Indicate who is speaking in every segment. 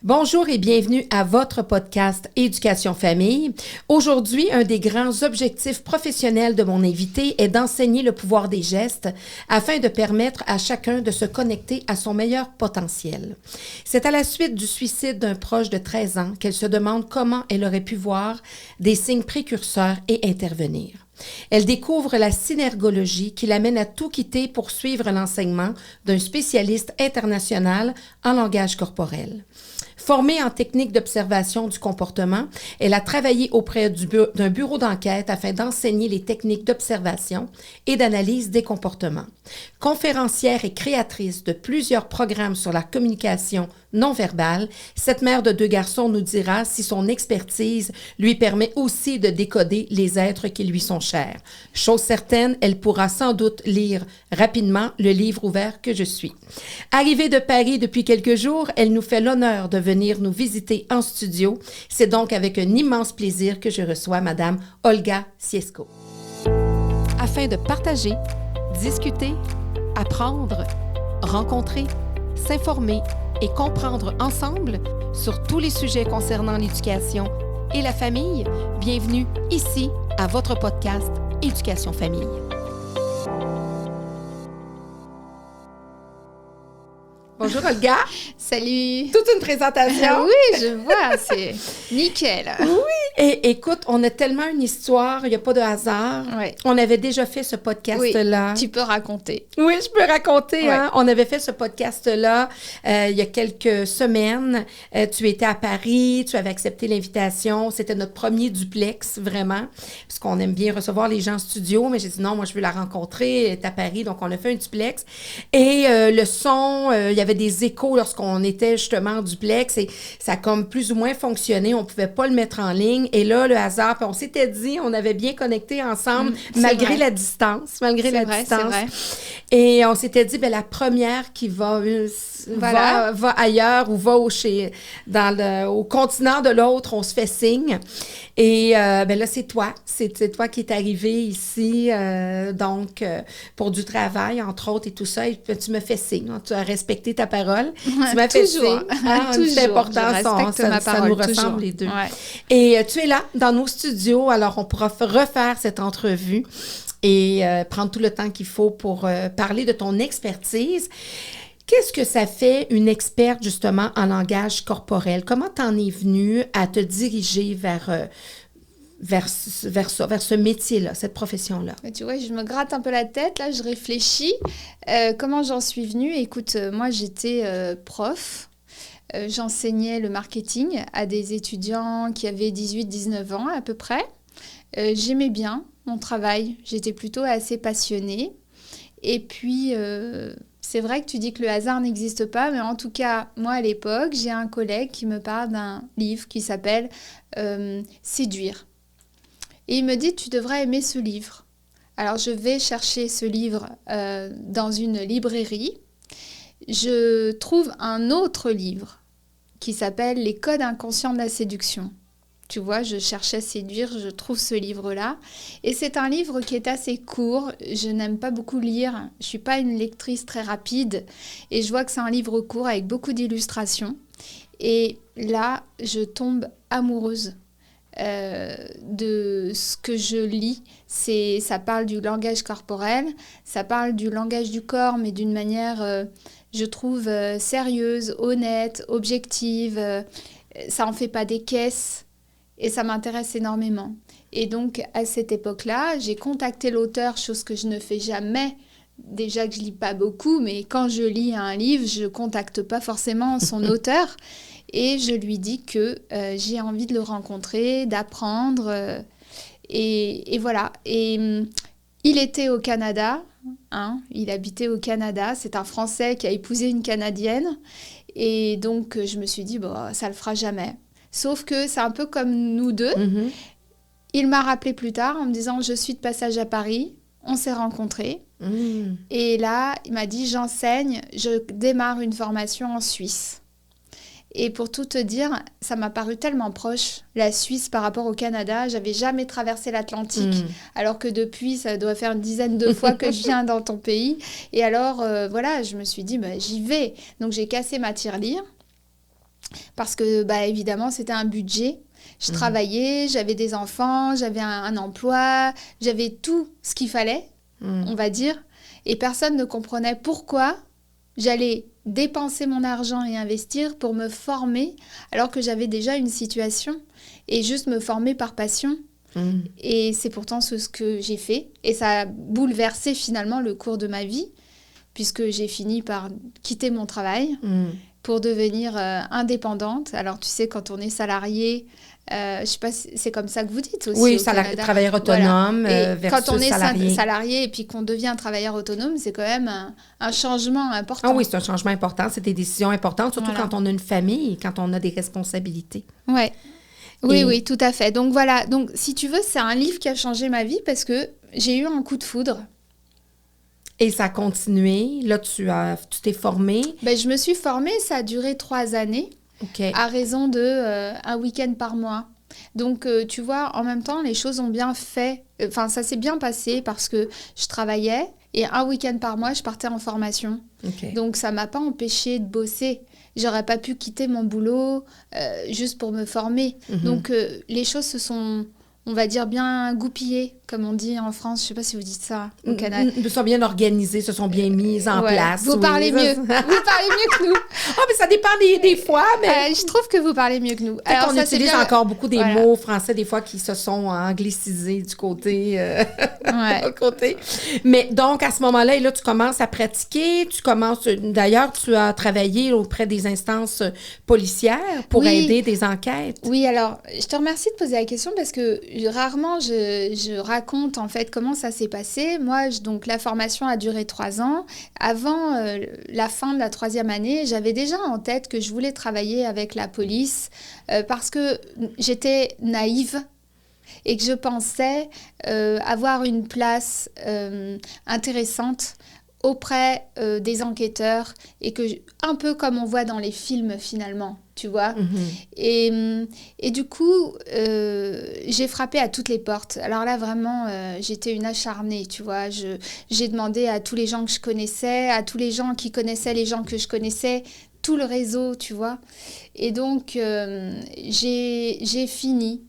Speaker 1: Bonjour et bienvenue à votre podcast Éducation Famille. Aujourd'hui, un des grands objectifs professionnels de mon invité est d'enseigner le pouvoir des gestes afin de permettre à chacun de se connecter à son meilleur potentiel. C'est à la suite du suicide d'un proche de 13 ans qu'elle se demande comment elle aurait pu voir des signes précurseurs et intervenir. Elle découvre la synergologie qui l'amène à tout quitter pour suivre l'enseignement d'un spécialiste international en langage corporel. Formée en technique d'observation du comportement, elle a travaillé auprès d'un bureau d'enquête afin d'enseigner les techniques d'observation et d'analyse des comportements. Conférencière et créatrice de plusieurs programmes sur la communication non verbale, cette mère de 2 garçons nous dira si son expertise lui permet aussi de décoder les êtres qui lui sont chers. Chose certaine, elle pourra sans doute lire rapidement le livre ouvert que je suis. Arrivée de Paris depuis quelques jours, elle nous fait l'honneur de venir nous visiter en studio. C'est donc avec un immense plaisir que je reçois Madame Olga Siesko. Afin de partager, discuter, apprendre, rencontrer, s'informer et comprendre ensemble sur tous les sujets concernant l'éducation et la famille, bienvenue ici à votre podcast Éducation Famille. Bonjour Olga.
Speaker 2: Salut.
Speaker 1: Toute une présentation.
Speaker 2: Oui, je vois, c'est nickel.
Speaker 1: Oui, et écoute, on a tellement une histoire, il n'y a pas de hasard.
Speaker 2: Ouais.
Speaker 1: On avait déjà fait ce podcast-là.
Speaker 2: Oui, tu peux raconter.
Speaker 1: Oui, je peux raconter.
Speaker 2: Ouais.
Speaker 1: Hein? On avait fait ce podcast-là il y a quelques semaines. Tu étais à Paris, tu avais accepté l'invitation. C'était notre premier duplex, vraiment, parce qu'on aime bien recevoir les gens en studio, mais j'ai dit non, moi, je veux la rencontrer. Elle est à Paris, donc on a fait un duplex. Et le son, il y avait des échos lorsqu'on était justement en duplex et ça a comme plus ou moins fonctionné. On pouvait pas le mettre en ligne. Et là, le hasard, puis on s'était dit, on avait bien connecté ensemble, malgré la distance. C'est vrai. Et on s'était dit, ben la première qui va ailleurs ou va au continent de l'autre, on se fait signe. Et ben là, c'est toi qui es arrivé ici, pour du travail, entre autres, et tout ça. Et tu me fais signe. Tu as respecté ta parole. Tu m'as fait signe. C'est important, ça nous ressemble les deux.
Speaker 2: Ouais.
Speaker 1: Et tu es là, dans nos studios. Alors, on pourra refaire cette entrevue et prendre tout le temps qu'il faut pour parler de ton expertise. Qu'est-ce que ça fait une experte, justement, en langage corporel? Comment t'en es venue à te diriger vers ce métier-là, cette profession-là?
Speaker 2: Tu vois, je me gratte un peu la tête, là, je réfléchis. Comment j'en suis venue? Écoute, moi, j'étais prof. J'enseignais le marketing à des étudiants qui avaient 18-19 ans à peu près. J'aimais bien mon travail. J'étais plutôt assez passionnée. Et puis... c'est vrai que tu dis que le hasard n'existe pas, mais en tout cas, moi, à l'époque, j'ai un collègue qui me parle d'un livre qui s'appelle « Séduire ». Et il me dit « Tu devrais aimer ce livre ». Alors, je vais chercher ce livre dans une librairie. Je trouve un autre livre qui s'appelle « Les codes inconscients de la séduction ». Tu vois, je cherchais séduire, je trouve ce livre-là. Et c'est un livre qui est assez court. Je n'aime pas beaucoup lire. Je ne suis pas une lectrice très rapide. Et je vois que c'est un livre court avec beaucoup d'illustrations. Et là, je tombe amoureuse de ce que je lis. Ça parle du langage corporel, ça parle du langage du corps, mais d'une manière, je trouve, sérieuse, honnête, objective. Ça en fait pas des caisses. Et ça m'intéresse énormément. Et donc, à cette époque-là, j'ai contacté l'auteur, chose que je ne fais jamais. Déjà que je lis pas beaucoup, mais quand je lis un livre, je contacte pas forcément son auteur. Et je lui dis que j'ai envie de le rencontrer, d'apprendre. Et voilà. Et il était au Canada. Il habitait au Canada. C'est un Français qui a épousé une Canadienne. Et donc, je me suis dit, ça le fera jamais. Sauf que c'est un peu comme nous deux. Mm-hmm. Il m'a rappelé plus tard en me disant « Je suis de passage à Paris ». On s'est rencontrés. Mm. Et là, il m'a dit « J'enseigne, je démarre une formation en Suisse ». Et pour tout te dire, ça m'a paru tellement proche, la Suisse par rapport au Canada. J'avais jamais traversé l'Atlantique, alors que depuis, ça doit faire une dizaine de fois que je viens dans ton pays. Et alors, voilà, je me suis dit, j'y vais. Donc, j'ai cassé ma tirelire. parce que, évidemment, c'était un budget. Je travaillais, j'avais des enfants, j'avais un emploi, j'avais tout ce qu'il fallait, on va dire. Et personne ne comprenait pourquoi j'allais dépenser mon argent et investir pour me former, alors que j'avais déjà une situation, et juste me former par passion. Et c'est pourtant ce que j'ai fait. Et ça a bouleversé finalement le cours de ma vie, puisque j'ai fini par quitter mon travail pour devenir indépendante. Alors, tu sais, quand on est salarié, je ne sais pas si c'est comme ça que vous dites aussi
Speaker 1: Oui,
Speaker 2: au Canada.
Speaker 1: travailleur autonome
Speaker 2: versus quand on est
Speaker 1: salarié.
Speaker 2: Salarié et puis qu'on devient travailleur autonome, c'est quand même un changement important.
Speaker 1: Ah oui, c'est un changement important. C'est des décisions importantes, surtout quand on a une famille et quand on a des responsabilités.
Speaker 2: Ouais. Oui, tout à fait. Donc voilà, donc si tu veux, c'est un livre qui a changé ma vie parce que j'ai eu un coup de foudre.
Speaker 1: Et ça a continué. Là, tu t'es formée.
Speaker 2: Je me suis formée, ça a duré 3 années.
Speaker 1: Okay.
Speaker 2: À raison de un week-end par mois. Donc, tu vois, en même temps, les choses ont bien fait. Enfin, ça s'est bien passé parce que je travaillais et un week-end par mois, je partais en formation.
Speaker 1: Okay.
Speaker 2: Donc, ça ne m'a pas empêchée de bosser. J'aurais pas pu quitter mon boulot juste pour me former. Donc, les choses se sont, on va dire, bien goupillées, comme on dit en France. Je ne sais pas si vous dites ça au Canada.
Speaker 1: Ils sont bien organisés, se sont bien mises en place.
Speaker 2: Vous parlez mieux. Vous parlez mieux que nous.
Speaker 1: Ah, mais ça dépend des fois, mais...
Speaker 2: je trouve que vous parlez mieux que nous.
Speaker 1: Alors, on utilise encore beaucoup des mots français, des fois, qui se sont anglicisés du côté... côté. Mais donc, à ce moment-là, là, tu commences à pratiquer, D'ailleurs, tu as travaillé auprès des instances policières pour aider des enquêtes.
Speaker 2: Oui, alors, je te remercie de poser la question parce que rarement, je raconte en fait comment ça s'est passé. Moi, donc la formation a duré 3 ans. Avant la fin de la 3e année, j'avais déjà en tête que je voulais travailler avec la police parce que j'étais naïve et que je pensais avoir une place intéressante auprès des enquêteurs et que un peu comme on voit dans les films finalement, tu vois. Et du coup, j'ai frappé à toutes les portes. Alors là, vraiment, j'étais une acharnée, tu vois. J'ai demandé à tous les gens que je connaissais, à tous les gens qui connaissaient les gens que je connaissais, tout le réseau, tu vois. Et donc, j'ai fini.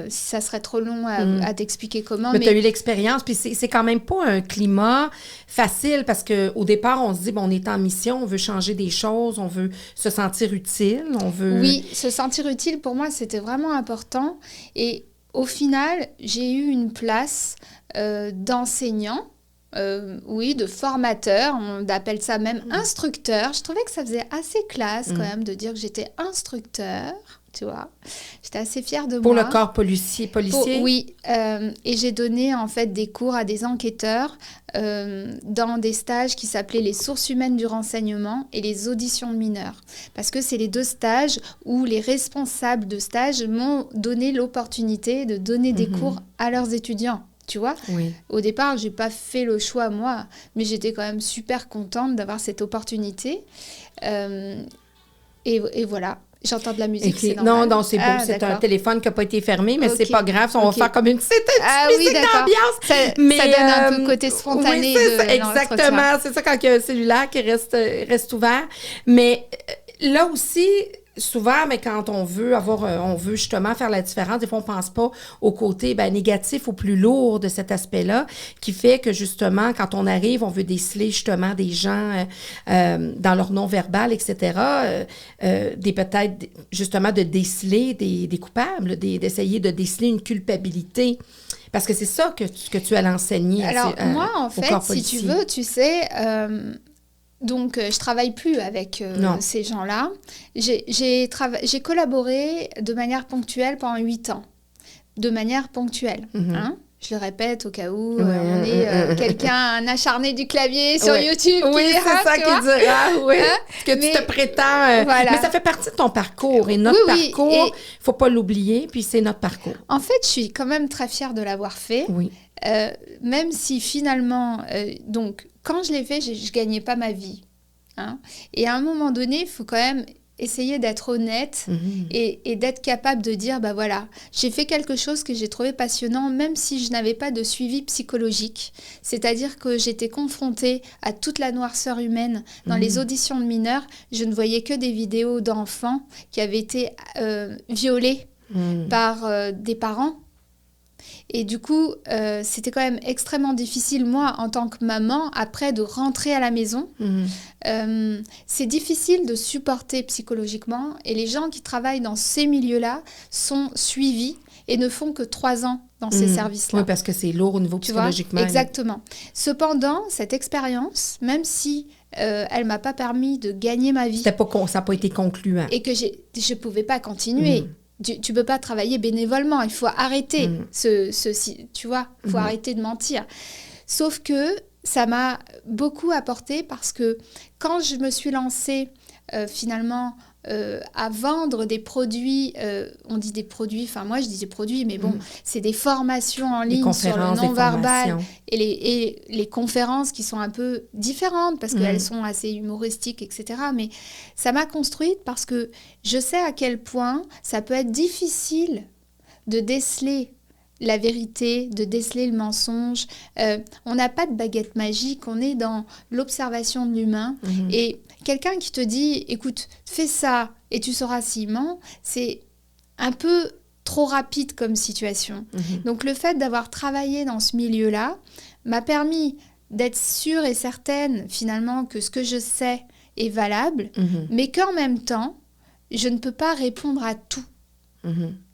Speaker 2: Ça serait trop long à t'expliquer comment.
Speaker 1: Mais tu as eu l'expérience, puis c'est quand même pas un climat facile parce qu'au départ, on se dit, on est en mission, on veut changer des choses, on veut se sentir utile, on veut...
Speaker 2: Oui, se sentir utile, pour moi, c'était vraiment important. Et au final, j'ai eu une place d'enseignant, de formateur, on appelle ça même instructeur. Je trouvais que ça faisait assez classe quand même de dire que j'étais instructeur. Tu vois, j'étais assez fière de moi.
Speaker 1: Pour le corps policier?
Speaker 2: Oui, et j'ai donné en fait des cours à des enquêteurs dans des stages qui s'appelaient les sources humaines du renseignement et les auditions de mineurs. Parce que c'est les 2 stages où les responsables de stage m'ont donné l'opportunité de donner des cours à leurs étudiants. Tu vois, Au départ, je n'ai pas fait le choix moi, mais j'étais quand même super contente d'avoir cette opportunité. Et voilà. J'entends de la musique, c'est normal.
Speaker 1: Non, c'est beau. C'est un téléphone qui n'a pas été fermé, mais c'est pas grave. On va faire comme une petite musique d'ambiance.
Speaker 2: Ça donne un peu côté spontané de l'entretien.
Speaker 1: Exactement. C'est ça quand il y a un cellulaire qui reste ouvert. Mais là aussi... Souvent, mais quand on veut justement faire la différence, des fois, on ne pense pas au côté négatif ou plus lourd de cet aspect-là, qui fait que justement, quand on arrive, on veut déceler justement des gens dans leur non-verbal, etc., peut-être justement de déceler des coupables, d'essayer de déceler une culpabilité. Parce que c'est ça que tu allais enseigner.
Speaker 2: Alors, moi, en fait, si tu veux, tu sais... Donc, je ne travaille plus avec ces gens-là. J'ai collaboré de manière ponctuelle pendant 8 ans. De manière ponctuelle. Hein? Je le répète au cas où on est quelqu'un, un acharné du clavier sur YouTube.
Speaker 1: Oui, c'est ça qui dira. Que tu te prétends.
Speaker 2: Voilà.
Speaker 1: Mais ça fait partie de ton parcours. Et notre parcours, il ne faut pas l'oublier. Puis c'est notre parcours.
Speaker 2: En fait, je suis quand même très fière de l'avoir fait.
Speaker 1: Oui.
Speaker 2: Même si finalement... donc, quand je l'ai fait, je ne gagnais pas ma vie. Hein. Et à un moment donné, il faut quand même essayer d'être honnête et d'être capable de dire, bah voilà, j'ai fait quelque chose que j'ai trouvé passionnant, même si je n'avais pas de suivi psychologique. C'est-à-dire que j'étais confrontée à toute la noirceur humaine. Dans les auditions de mineurs, je ne voyais que des vidéos d'enfants qui avaient été violés par des parents. Et du coup, c'était quand même extrêmement difficile, moi, en tant que maman, après de rentrer à la maison. C'est difficile de supporter psychologiquement. Et les gens qui travaillent dans ces milieux-là sont suivis et ne font que 3 ans dans ces services-là.
Speaker 1: Oui, parce que c'est lourd au niveau psychologiquement.
Speaker 2: Exactement. Cependant, cette expérience, même si elle ne m'a pas permis de gagner ma vie...
Speaker 1: Ça n'a pas été concluant.
Speaker 2: Et que je ne pouvais pas continuer. Tu peux pas travailler bénévolement, il faut arrêter tu vois, il faut arrêter de mentir. Sauf que ça m'a beaucoup apporté parce que quand je me suis lancée finalement à vendre des produits, on dit des produits, enfin moi je dis des produits, mais bon, c'est des formations en ligne sur le non-verbal et les conférences qui sont un peu différentes parce qu'elles sont assez humoristiques, etc. Mais ça m'a construite parce que je sais à quel point ça peut être difficile de déceler la vérité, de déceler le mensonge. On n'a pas de baguette magique, on est dans l'observation de l'humain. Et quelqu'un qui te dit, écoute, fais ça et tu sauras s'il ment, c'est un peu trop rapide comme situation. Donc le fait d'avoir travaillé dans ce milieu-là m'a permis d'être sûre et certaine finalement que ce que je sais est valable, mais qu'en même temps, je ne peux pas répondre à tout.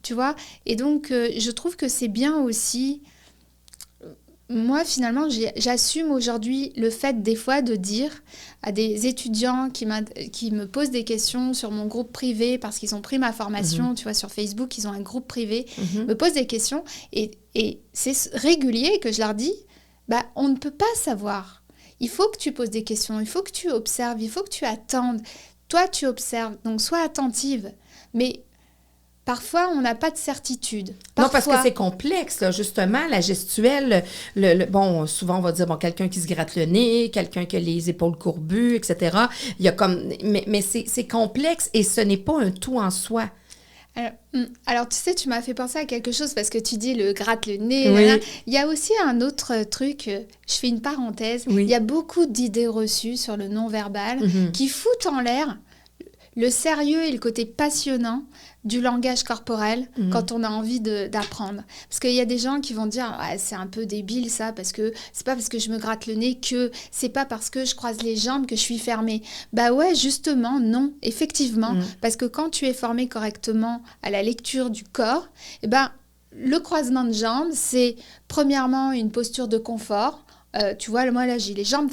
Speaker 2: Tu vois ? Et donc, je trouve que c'est bien aussi... Moi, finalement, j'assume aujourd'hui le fait, des fois, de dire à des étudiants qui me posent des questions sur mon groupe privé, parce qu'ils ont pris ma formation, tu vois, sur Facebook, ils ont un groupe privé, me posent des questions, et c'est régulier que je leur dis, bah, on ne peut pas savoir. Il faut que tu poses des questions, il faut que tu observes, il faut que tu attendes. Toi, tu observes, donc sois attentive. Mais... Parfois, on n'a pas de certitude.
Speaker 1: Non, parce que c'est complexe, là, justement, la gestuelle. Bon, souvent, on va dire, bon, quelqu'un qui se gratte le nez, quelqu'un qui a les épaules courbues, etc. Il y a comme... Mais c'est complexe et ce n'est pas un tout en soi.
Speaker 2: Alors, tu sais, tu m'as fait penser à quelque chose parce que tu dis le gratte le nez. Oui. Il y a aussi un autre truc, je fais une parenthèse. Oui. Il y a beaucoup d'idées reçues sur le non-verbal qui foutent en l'air le sérieux et le côté passionnant du langage corporel quand on a envie d'apprendre. Parce qu'il y a des gens qui vont dire « c'est un peu débile ça, parce que c'est pas parce que je me gratte le nez que c'est pas parce que je croise les jambes que je suis fermée. » Bah ouais, justement, non, effectivement. Parce que quand tu es formé correctement à la lecture du corps, eh ben, le croisement de jambes, c'est premièrement une posture de confort. Tu vois, moi là j'ai les jambes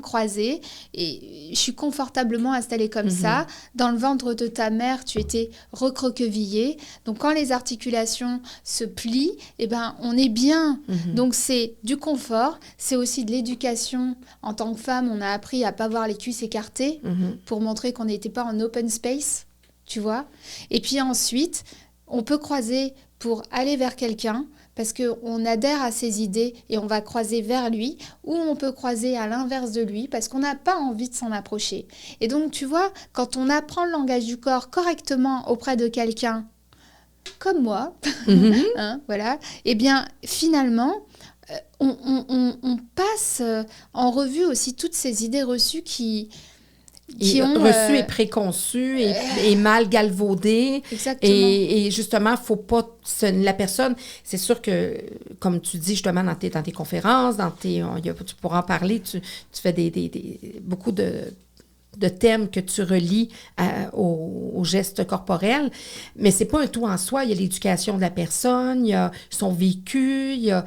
Speaker 2: croisées et je suis confortablement installée comme ça. Dans le ventre de ta mère, tu étais recroquevillée. Donc quand les articulations se plient, eh ben, on est bien. Donc c'est du confort, c'est aussi de l'éducation. En tant que femme, on a appris à ne pas voir les cuisses écartées pour montrer qu'on n'était pas en open space, tu vois. Et puis ensuite, on peut croiser pour aller vers quelqu'un, parce qu'on adhère à ses idées et on va croiser vers lui, ou on peut croiser à l'inverse de lui parce qu'on n'a pas envie de s'en approcher. Et donc, tu vois, quand on apprend le langage du corps correctement auprès de quelqu'un comme moi, voilà, eh bien, finalement, on passe en revue aussi toutes ces idées reçues qui ont
Speaker 1: reçu et préconçu et mal galvaudé.
Speaker 2: Exactement.
Speaker 1: Et justement, faut pas la personne, c'est sûr que comme tu dis justement dans tes conférences, tu pourras en parler, tu fais beaucoup de thèmes que tu relis aux gestes corporels, mais c'est pas un tout en soi. Il y a l'éducation de la personne, il y a son vécu, il y a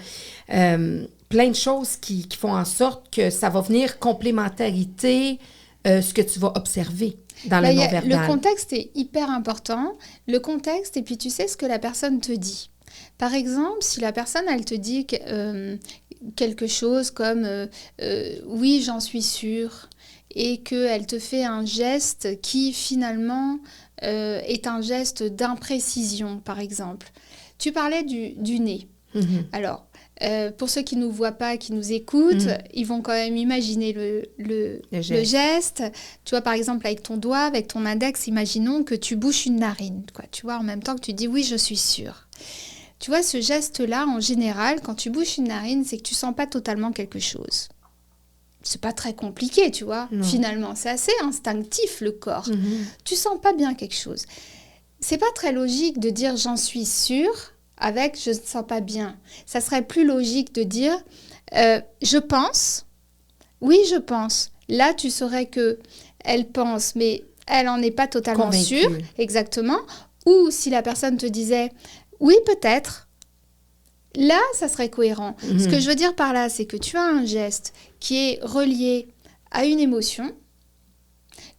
Speaker 1: plein de choses qui font en sorte que ça va venir complémentarité ce que tu vas observer dans le non-verbal.
Speaker 2: Le contexte est hyper important. Le contexte, et puis tu sais ce que la personne te dit. Par exemple, si la personne, elle te dit quelque chose comme « oui, j'en suis sûre », et qu'elle te fait un geste qui, finalement, est un geste d'imprécision, par exemple. Tu parlais du nez. Alors, Pour ceux qui ne nous voient pas, qui nous écoutent, ils vont quand même imaginer le geste. Tu vois, par exemple, avec ton doigt, avec ton index, imaginons que tu bouches une narine, quoi. Tu vois, en même temps que tu dis « oui, je suis sûre ». Tu vois, ce geste-là, en général, quand tu bouches une narine, c'est que tu sens pas totalement quelque chose. C'est pas très compliqué, tu vois, finalement. C'est assez instinctif, le corps. Tu sens pas bien quelque chose. C'est pas très logique de dire « j'en suis sûre » avec « je ne sens pas bien ». Ça serait plus logique de dire « je pense ». Oui, je pense. Là, tu saurais que elle pense, mais elle en est pas totalement
Speaker 1: Convaincue.
Speaker 2: sûre. Exactement. Ou si la personne te disait « oui, peut-être ». Là, ça serait cohérent. Ce que je veux dire par là, c'est que tu as un geste qui est relié à une émotion.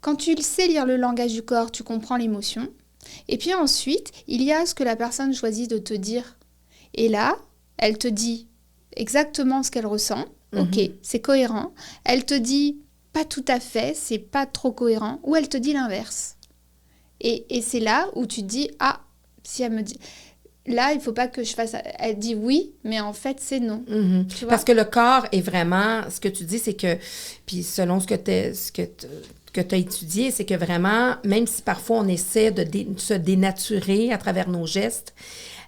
Speaker 2: Quand tu sais lire le langage du corps, tu comprends l'émotion. Et puis ensuite, il y a ce que la personne choisit de te dire. Et là, elle te dit exactement ce qu'elle ressent. Ok, c'est cohérent. Elle te dit pas tout à fait, c'est pas trop cohérent. Ou elle te dit l'inverse. Et c'est là où tu te dis, ah, si elle me dit... Là, il ne faut pas que je fasse... Elle dit oui, mais en fait, c'est non. Tu vois?
Speaker 1: Parce que le corps est vraiment... Ce que tu dis, c'est que... Puis selon ce que tu as étudié, c'est que vraiment, même si parfois on essaie de se dénaturer à travers nos gestes,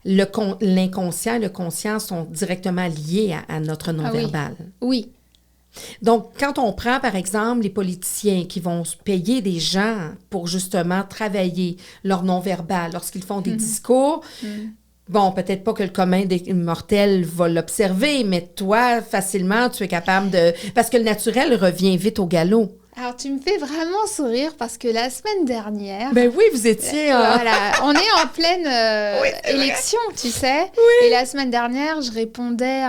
Speaker 1: l'inconscient et le conscient sont directement liés à notre non-verbal.
Speaker 2: Oui.
Speaker 1: Donc, quand on prend, par exemple, les politiciens qui vont payer des gens pour justement travailler leur non-verbal lorsqu'ils font des discours... Bon, peut-être pas que le commun des mortels va l'observer, mais toi, facilement, tu es capable de... Parce que le naturel revient vite au galop.
Speaker 2: Alors, tu me fais vraiment sourire parce que la semaine dernière...
Speaker 1: Ben oui, vous étiez...
Speaker 2: Voilà, on est en pleine élection, tu sais.
Speaker 1: Oui.
Speaker 2: Et la semaine dernière, je répondais...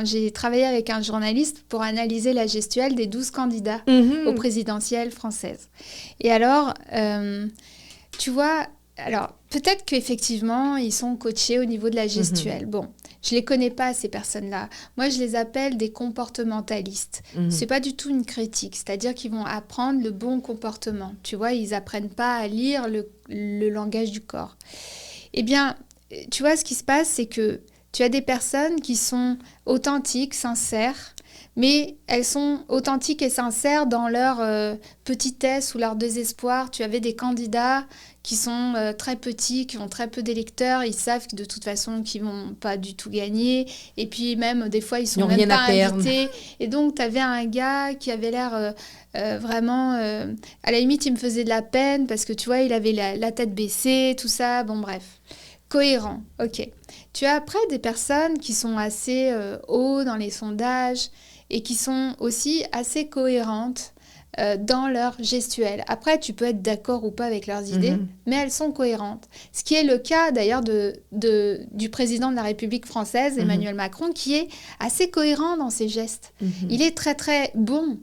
Speaker 2: j'ai travaillé avec un journaliste pour analyser la gestuelle des 12 candidats aux présidentielles françaises. Et alors, tu vois... Alors, peut-être qu'effectivement, ils sont coachés au niveau de la gestuelle. Bon, je ne les connais pas, ces personnes-là. Moi, je les appelle des comportementalistes. Ce n'est pas du tout une critique. C'est-à-dire qu'ils vont apprendre le bon comportement. Tu vois, ils n'apprennent pas à lire le langage du corps. Eh bien, tu vois, ce qui se passe, c'est que tu as des personnes qui sont authentiques, sincères, mais elles sont authentiques et sincères dans leur petitesse ou leur désespoir. Tu avais des candidats qui sont très petits, qui ont très peu d'électeurs. Ils savent que de toute façon qu'ils ne vont pas du tout gagner. Et puis même, des fois, ils sont même pas invités. Et donc, tu avais un gars qui avait l'air vraiment... à la limite, il me faisait de la peine parce que, tu vois, il avait la tête baissée, tout ça. Bon, bref. Cohérent, ok. Tu as après des personnes qui sont assez hauts dans les sondages et qui sont aussi assez cohérentes dans leur gestuelle. Après, tu peux être d'accord ou pas avec leurs idées, mais elles sont cohérentes. Ce qui est le cas d'ailleurs du président de la République française, Emmanuel Macron, qui est assez cohérent dans ses gestes. Il est très très bon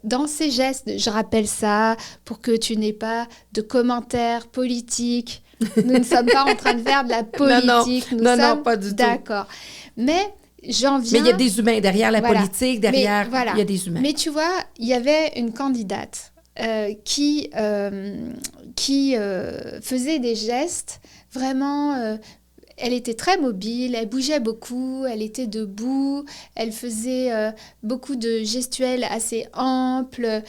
Speaker 2: dans ses gestes. Je rappelle ça pour que tu n'aies pas de commentaires politiques. Nous ne sommes pas en train de faire de la politique.
Speaker 1: Non, pas du tout.
Speaker 2: D'accord. Mais j'en viens...
Speaker 1: Mais il y a des humains derrière la politique, derrière... il y a des humains.
Speaker 2: Mais tu vois, il y avait une candidate qui faisait des gestes vraiment... elle était très mobile, elle bougeait beaucoup, elle était debout, elle faisait beaucoup de gestuels assez amples,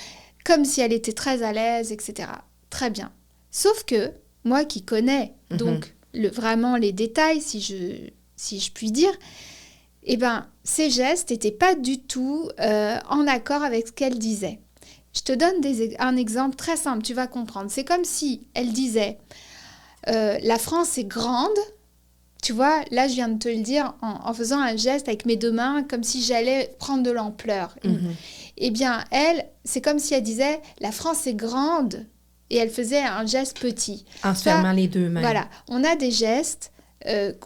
Speaker 2: comme si elle était très à l'aise, etc. Très bien. Sauf que moi qui connais donc vraiment les détails, si je puis dire, eh ben, ces gestes n'étaient pas du tout en accord avec ce qu'elle disait. Je te donne un exemple très simple, tu vas comprendre. C'est comme si elle disait la France est grande. Tu vois, là, je viens de te le dire en faisant un geste avec mes deux mains, comme si j'allais prendre de l'ampleur. Eh bien, elle, c'est comme si elle disait la France est grande. Et elle faisait un geste petit.
Speaker 1: En se fermant les deux mains.
Speaker 2: Voilà. On a des gestes,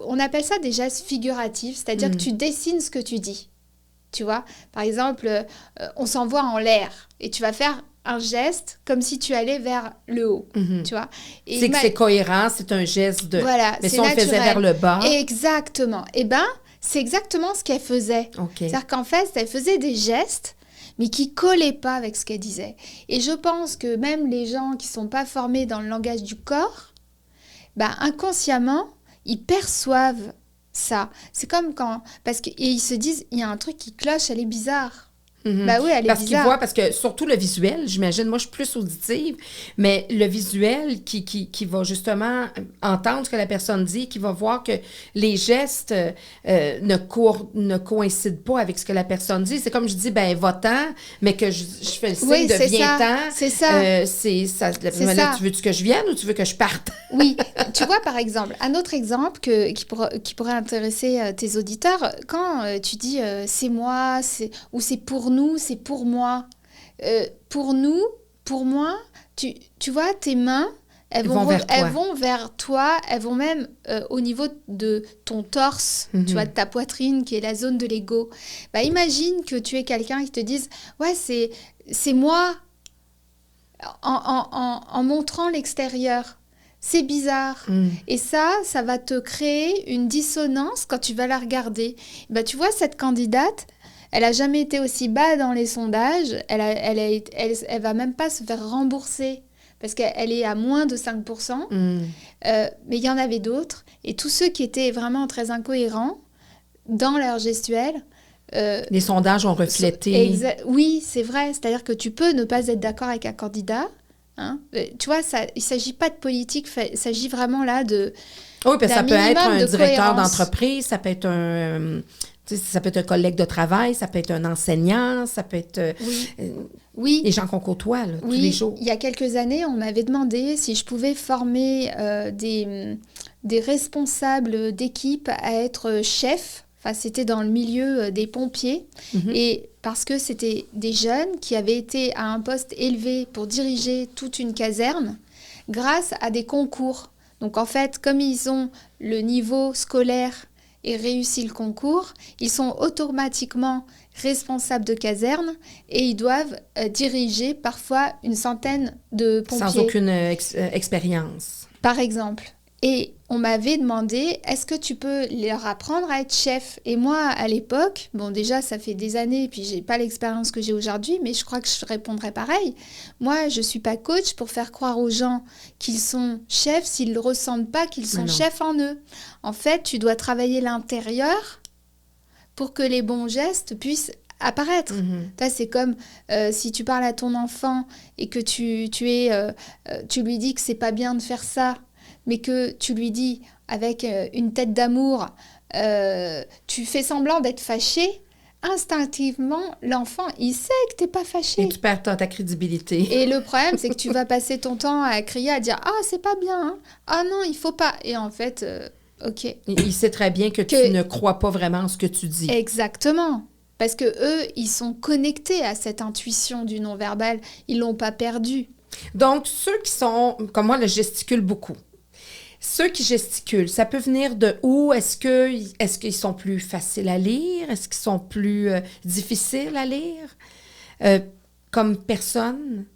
Speaker 2: on appelle ça des gestes figuratifs, c'est-à-dire que tu dessines ce que tu dis. Tu vois, par exemple, on s'envoie en l'air et tu vas faire un geste comme si tu allais vers le haut. Tu vois. Et
Speaker 1: c'est que c'est cohérent, c'est un geste de...
Speaker 2: Voilà,
Speaker 1: mais si on le faisait vers le bas...
Speaker 2: Exactement. Eh bien, c'est exactement ce qu'elle faisait. C'est-à-dire qu'en fait, elle faisait des gestes mais qui ne collaient pas avec ce qu'elle disait. Et je pense que même les gens qui ne sont pas formés dans le langage du corps, inconsciemment, ils perçoivent ça. C'est comme quand... Parce qu'ils se disent, il y a un truc qui cloche, elle est bizarre.
Speaker 1: Mhm.
Speaker 2: Bah oui, elle est
Speaker 1: Parce qu'ils
Speaker 2: bizarre.
Speaker 1: voient, parce que surtout le visuel, j'imagine, moi je suis plus auditive, mais le visuel qui va justement entendre ce que la personne dit, qui va voir que les gestes ne coïncident pas avec ce que la personne dit. C'est comme je dis, ben va-t'en, mais que je fais le signe
Speaker 2: Oui,
Speaker 1: de
Speaker 2: c'est ça.
Speaker 1: viens-t'en.
Speaker 2: C'est ça.
Speaker 1: C'est ça.
Speaker 2: C'est
Speaker 1: Mais là,
Speaker 2: ça.
Speaker 1: tu veux que je vienne ou tu veux que je parte?
Speaker 2: Oui, tu vois, par exemple, un autre exemple qui pourrait intéresser tes auditeurs, quand tu dis c'est moi, ou c'est pour nous, c'est pour moi. Pour nous, pour moi, tu vois, tes mains, elles vont vers toi, elles vont même au niveau de ton torse, tu vois, de ta poitrine, qui est la zone de l'ego. Bah, imagine que tu es quelqu'un qui te dise, ouais, c'est moi, en montrant l'extérieur. C'est bizarre. Et ça va te créer une dissonance quand tu vas la regarder. Bah, tu vois, cette candidate, elle n'a jamais été aussi bas dans les sondages. Elle va même pas se faire rembourser parce qu'elle est à moins de 5%. Mais il y en avait d'autres. Et tous ceux qui étaient vraiment très incohérents dans leur gestuelle...
Speaker 1: les sondages ont reflété...
Speaker 2: Oui, c'est vrai. C'est-à-dire que tu peux ne pas être d'accord avec un candidat. Hein? Tu vois, il ne s'agit pas de politique, il s'agit vraiment là de...
Speaker 1: Oui, parce que ça peut être un directeur
Speaker 2: cohérence.
Speaker 1: d'entreprise, ça peut être ça peut être un collègue de travail, ça peut être un enseignant, ça peut être
Speaker 2: oui.
Speaker 1: Les gens qu'on côtoie là, tous les jours.
Speaker 2: Il y a quelques années, on m'avait demandé si je pouvais former des responsables d'équipe à être chefs. Enfin, c'était dans le milieu des pompiers. Et parce que c'était des jeunes qui avaient été à un poste élevé pour diriger toute une caserne grâce à des concours. Donc en fait, comme ils ont le niveau scolaire et réussi le concours, ils sont automatiquement responsables de caserne et ils doivent diriger parfois une centaine de pompiers.
Speaker 1: Sans aucune expérience.
Speaker 2: Par exemple. Et on m'avait demandé, est-ce que tu peux leur apprendre à être chef? Et moi, à l'époque, bon déjà, ça fait des années, et puis j'ai pas l'expérience que j'ai aujourd'hui, mais je crois que je répondrais pareil. Moi, je suis pas coach pour faire croire aux gens qu'ils sont chefs s'ils ne ressentent pas qu'ils sont chefs en eux. En fait, tu dois travailler l'intérieur pour que les bons gestes puissent apparaître. C'est comme si tu parles à ton enfant et que tu lui dis que c'est pas bien de faire ça, mais que tu lui dis avec une tête d'amour, tu fais semblant d'être fâché, instinctivement, l'enfant, il sait que t'es pas fâché.
Speaker 1: Et tu perds ta crédibilité.
Speaker 2: Et le problème, c'est que tu vas passer ton temps à crier, à dire « Ah, c'est pas bien, hein. Ah non, il faut pas ». Et en fait, OK.
Speaker 1: Il sait très bien que tu ne crois pas vraiment en ce que tu dis.
Speaker 2: Exactement. Parce que eux, ils sont connectés à cette intuition du non-verbal. Ils l'ont pas perdue.
Speaker 1: Donc, ceux qui sont, comme moi, gesticulent beaucoup. Ceux qui gesticulent, ça peut venir de où? Est-ce qu'ils sont plus faciles à lire? Est-ce qu'ils sont plus difficiles à lire? Comme personne?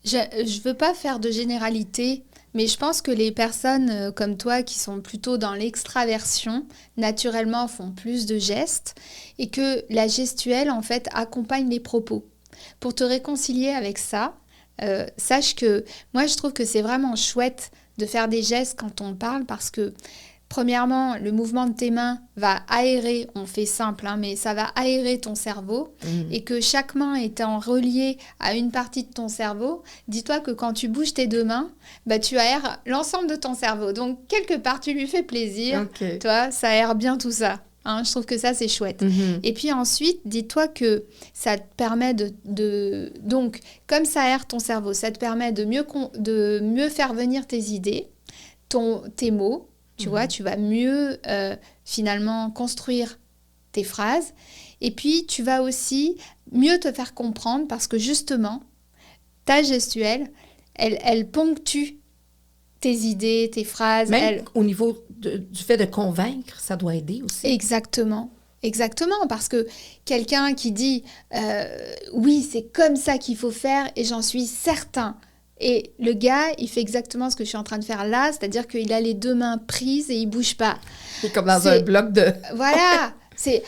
Speaker 2: Je veux pas faire de généralité, mais je pense que les personnes comme toi qui sont plutôt dans l'extraversion, naturellement font plus de gestes et que la gestuelle, en fait, accompagne les propos. Pour te réconcilier avec ça, sache que moi, je trouve que c'est vraiment chouette de faire des gestes quand on parle parce que, premièrement, le mouvement de tes mains va aérer, on fait simple, hein, mais ça va aérer ton cerveau et que chaque main étant reliée à une partie de ton cerveau, dis-toi que quand tu bouges tes deux mains, bah, tu aères l'ensemble de ton cerveau. Donc, quelque part, tu lui fais plaisir.
Speaker 1: Okay.
Speaker 2: Toi, ça aère bien tout ça. Hein, je trouve que ça, c'est chouette. Et puis ensuite, dis-toi que ça te permet donc, comme ça aère ton cerveau, ça te permet de mieux faire venir tes idées, tes mots, tu vois, tu vas mieux finalement construire tes phrases. Et puis, tu vas aussi mieux te faire comprendre parce que justement, ta gestuelle, elle ponctue tes idées, tes phrases.
Speaker 1: Même au niveau du fait de convaincre, ça doit aider aussi.
Speaker 2: Exactement, parce que quelqu'un qui dit oui, c'est comme ça qu'il faut faire et j'en suis certain. Et le gars, il fait exactement ce que je suis en train de faire là, c'est-à-dire qu'il a les deux mains prises et il bouge pas.
Speaker 1: C'est comme dans un bloc de...
Speaker 2: Voilà.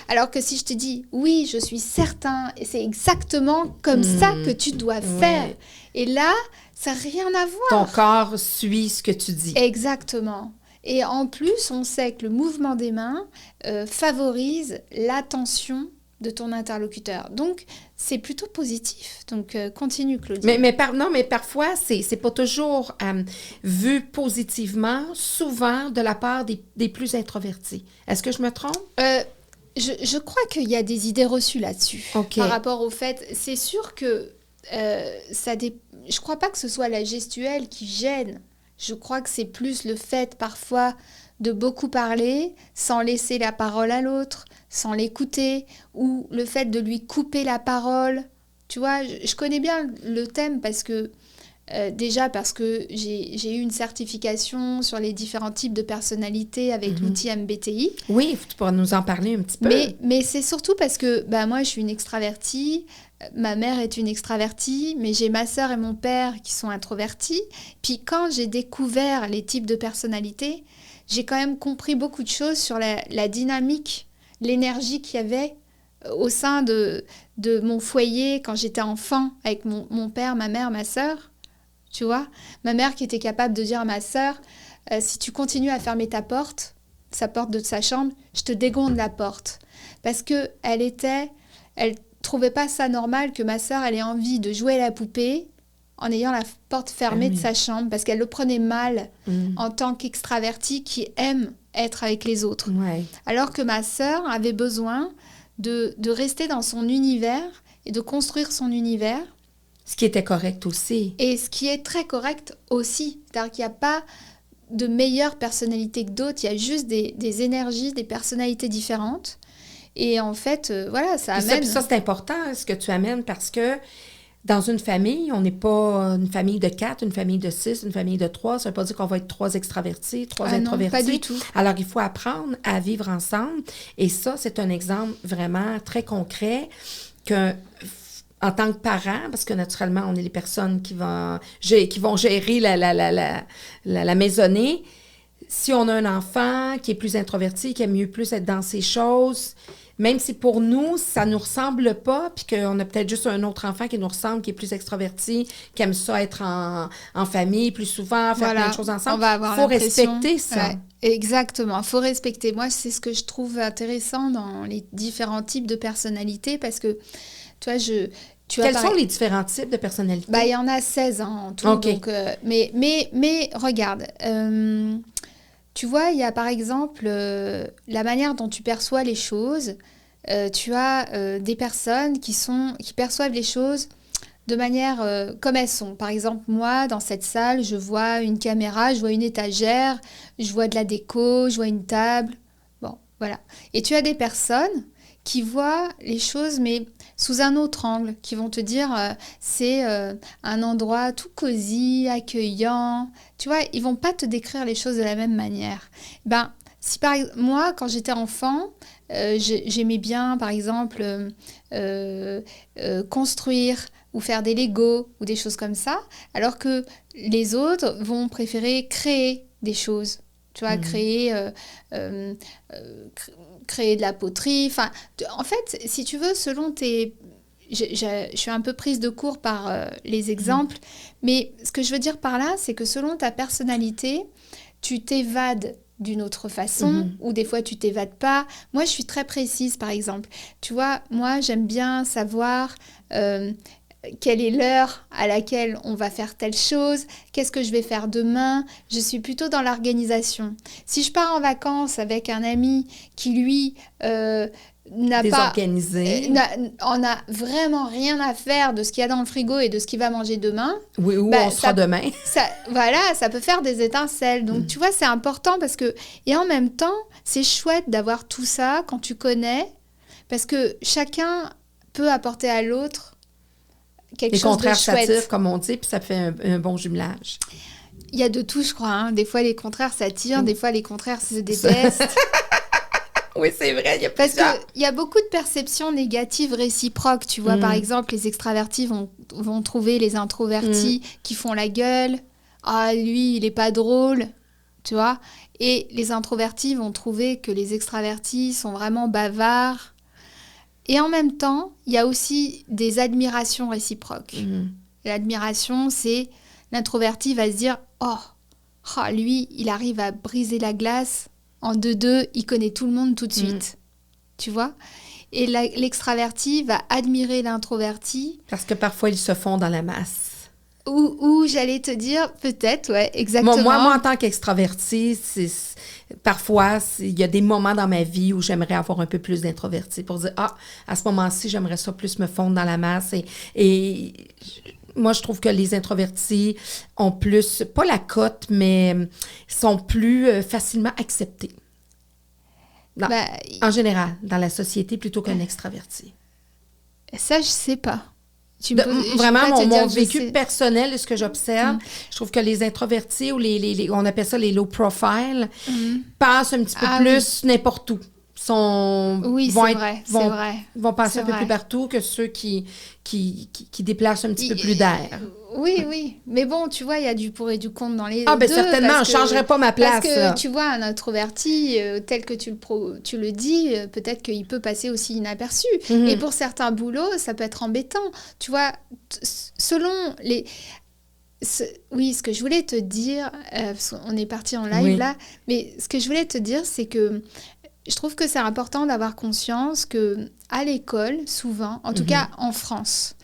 Speaker 2: Alors que si je te dis oui, je suis certain et c'est exactement comme ça que tu dois faire. Et là, ça n'a rien à voir.
Speaker 1: Ton corps suit ce que tu dis.
Speaker 2: Exactement. Et en plus, on sait que le mouvement des mains favorise l'attention de ton interlocuteur. Donc, c'est plutôt positif. Donc, continue, Claudie.
Speaker 1: Mais parfois, c'est pas toujours vu positivement, souvent de la part des plus introvertis. Est-ce que je me trompe?
Speaker 2: Je crois qu'il y a des idées reçues là-dessus.
Speaker 1: Okay.
Speaker 2: Par rapport au fait, c'est sûr que je crois pas que ce soit la gestuelle qui gêne. Je crois que c'est plus le fait parfois de beaucoup parler sans laisser la parole à l'autre, sans l'écouter, ou le fait de lui couper la parole. Tu vois, je connais bien le thème parce que déjà parce que j'ai eu une certification sur les différents types de personnalités avec l'outil MBTI.
Speaker 1: Oui, tu pourras nous en parler un petit peu.
Speaker 2: Mais c'est surtout parce que moi, je suis une extravertie, ma mère est une extravertie, mais j'ai ma sœur et mon père qui sont introvertis. Puis quand j'ai découvert les types de personnalités, j'ai quand même compris beaucoup de choses sur la dynamique, l'énergie qu'il y avait au sein de mon foyer quand j'étais enfant avec mon père, ma mère, ma sœur. Tu vois, ma mère qui était capable de dire à ma sœur, si tu continues à fermer sa porte de sa chambre, je te dégonde la porte. Parce qu'elle trouvait pas ça normal que ma sœur ait envie de jouer à la poupée en ayant la porte fermée de sa chambre, parce qu'elle le prenait mal en tant qu'extravertie qui aime être avec les autres.
Speaker 1: Ouais.
Speaker 2: Alors que ma sœur avait besoin de rester dans son univers et de construire son univers.
Speaker 1: Ce qui était correct aussi.
Speaker 2: Et ce qui est très correct aussi. C'est-à-dire qu'il n'y a pas de meilleure personnalité que d'autres. Il y a juste des énergies, des personnalités différentes. Et en fait, voilà, ça amène...
Speaker 1: Ça, c'est important, ce que tu amènes, parce que dans une famille, on n'est pas une famille de 4, une famille de 6, une famille de 3. Ça ne veut pas dire qu'on va être 3 extravertis, 3 introvertis.
Speaker 2: Non, pas du tout.
Speaker 1: Alors, il faut apprendre à vivre ensemble. Et ça, c'est un exemple vraiment très concret que... En tant que parents, parce que naturellement, on est les personnes qui vont gérer la maisonnée. Si on a un enfant qui est plus introverti, qui aime mieux plus être dans ses choses, même si pour nous, ça ne nous ressemble pas, puis qu'on a peut-être juste un autre enfant qui nous ressemble, qui est plus extraverti, qui aime ça être en famille plus souvent, faire plein de choses ensemble, il faut respecter ça.
Speaker 2: Ouais, exactement, il faut respecter. Moi, c'est ce que je trouve intéressant dans les différents types de personnalités, parce que, tu vois,
Speaker 1: Quels sont les différents types de personnalités?
Speaker 2: Il y en a 16 en tout.
Speaker 1: Okay.
Speaker 2: Donc, mais regarde, tu vois, il y a par exemple la manière dont tu perçois les choses. Tu as des personnes qui perçoivent les choses de manière comme elles sont. Par exemple, moi, dans cette salle, je vois une caméra, je vois une étagère, je vois de la déco, je vois une table. Bon, voilà. Et tu as des personnes qui voient les choses, mais sous un autre angle, qui vont te dire c'est un endroit tout cosy, accueillant. Tu vois, ils vont pas te décrire les choses de la même manière. Si moi, quand j'étais enfant, j'aimais bien, par exemple, construire ou faire des Legos ou des choses comme ça, alors que les autres vont préférer créer des choses. Tu vois, créer de la poterie. Enfin, en fait, si tu veux, selon tes... Je suis un peu prise de court par les exemples, mais ce que je veux dire par là, c'est que selon ta personnalité, tu t'évades d'une autre façon, ou des fois tu t'évades pas. Moi, je suis très précise, par exemple. Tu vois, moi, j'aime bien savoir... quelle est l'heure à laquelle on va faire telle chose, qu'est-ce que je vais faire demain. Je suis plutôt dans l'organisation. Si je pars en vacances avec un ami qui, lui, on a vraiment rien à faire de ce qu'il y a dans le frigo et de ce qu'il va manger demain.
Speaker 1: Oui, ou on sera demain.
Speaker 2: Ça peut faire des étincelles. Donc, tu vois, c'est important parce que... Et en même temps, c'est chouette d'avoir tout ça quand tu connais, parce que chacun peut apporter à l'autre quelque chose de chouette. Les contraires s'attirent,
Speaker 1: comme on dit, puis ça fait un bon jumelage.
Speaker 2: Il y a de tout, je crois. Hein. Des fois, les contraires s'attirent, des fois, les contraires se détestent.
Speaker 1: Oui, c'est vrai, il y a
Speaker 2: Parce qu'il y a beaucoup de perceptions négatives réciproques. Tu vois, par exemple, les extravertis vont trouver les introvertis qui font la gueule. Ah, lui, il est pas drôle. Tu vois. Et les introvertis vont trouver que les extravertis sont vraiment bavards. Et en même temps, il y a aussi des admirations réciproques. L'admiration, c'est l'introverti va se dire « Oh, lui, il arrive à briser la glace en 2-2, il connaît tout le monde tout de suite. Tu vois ? Et l'extraverti va admirer l'introverti.
Speaker 1: Parce que parfois, ils se font dans la masse.
Speaker 2: Ou j'allais te dire, peut-être, ouais, exactement.
Speaker 1: Moi, en tant qu'extravertie, parfois, il y a des moments dans ma vie où j'aimerais avoir un peu plus d'introverti pour dire, à ce moment-ci, j'aimerais ça plus me fondre dans la masse. Et moi, je trouve que les introvertis ont plus, pas la cote, mais sont plus facilement acceptés. En général, dans la société, plutôt qu'un extraverti.
Speaker 2: Ça, je sais pas.
Speaker 1: Vraiment, mon vécu personnel et ce que j'observe, je trouve que les introvertis ou on appelle ça les low profile, passent un petit peu plus n'importe où. Vont passer un peu plus partout que ceux qui déplacent un petit peu plus d'air.
Speaker 2: Oui. Mais bon, tu vois, il y a du pour et du contre dans les
Speaker 1: deux. Certainement, je ne changerais pas ma place.
Speaker 2: Parce que, tu vois, un introverti, tel que tu le dis, peut-être qu'il peut passer aussi inaperçu. Et pour certains boulots, ça peut être embêtant. Tu vois, selon les... ce que je voulais te dire, on est parti en live là, mais ce que je voulais te dire, c'est que je trouve que c'est important d'avoir conscience qu'à l'école, souvent, en tout cas en France,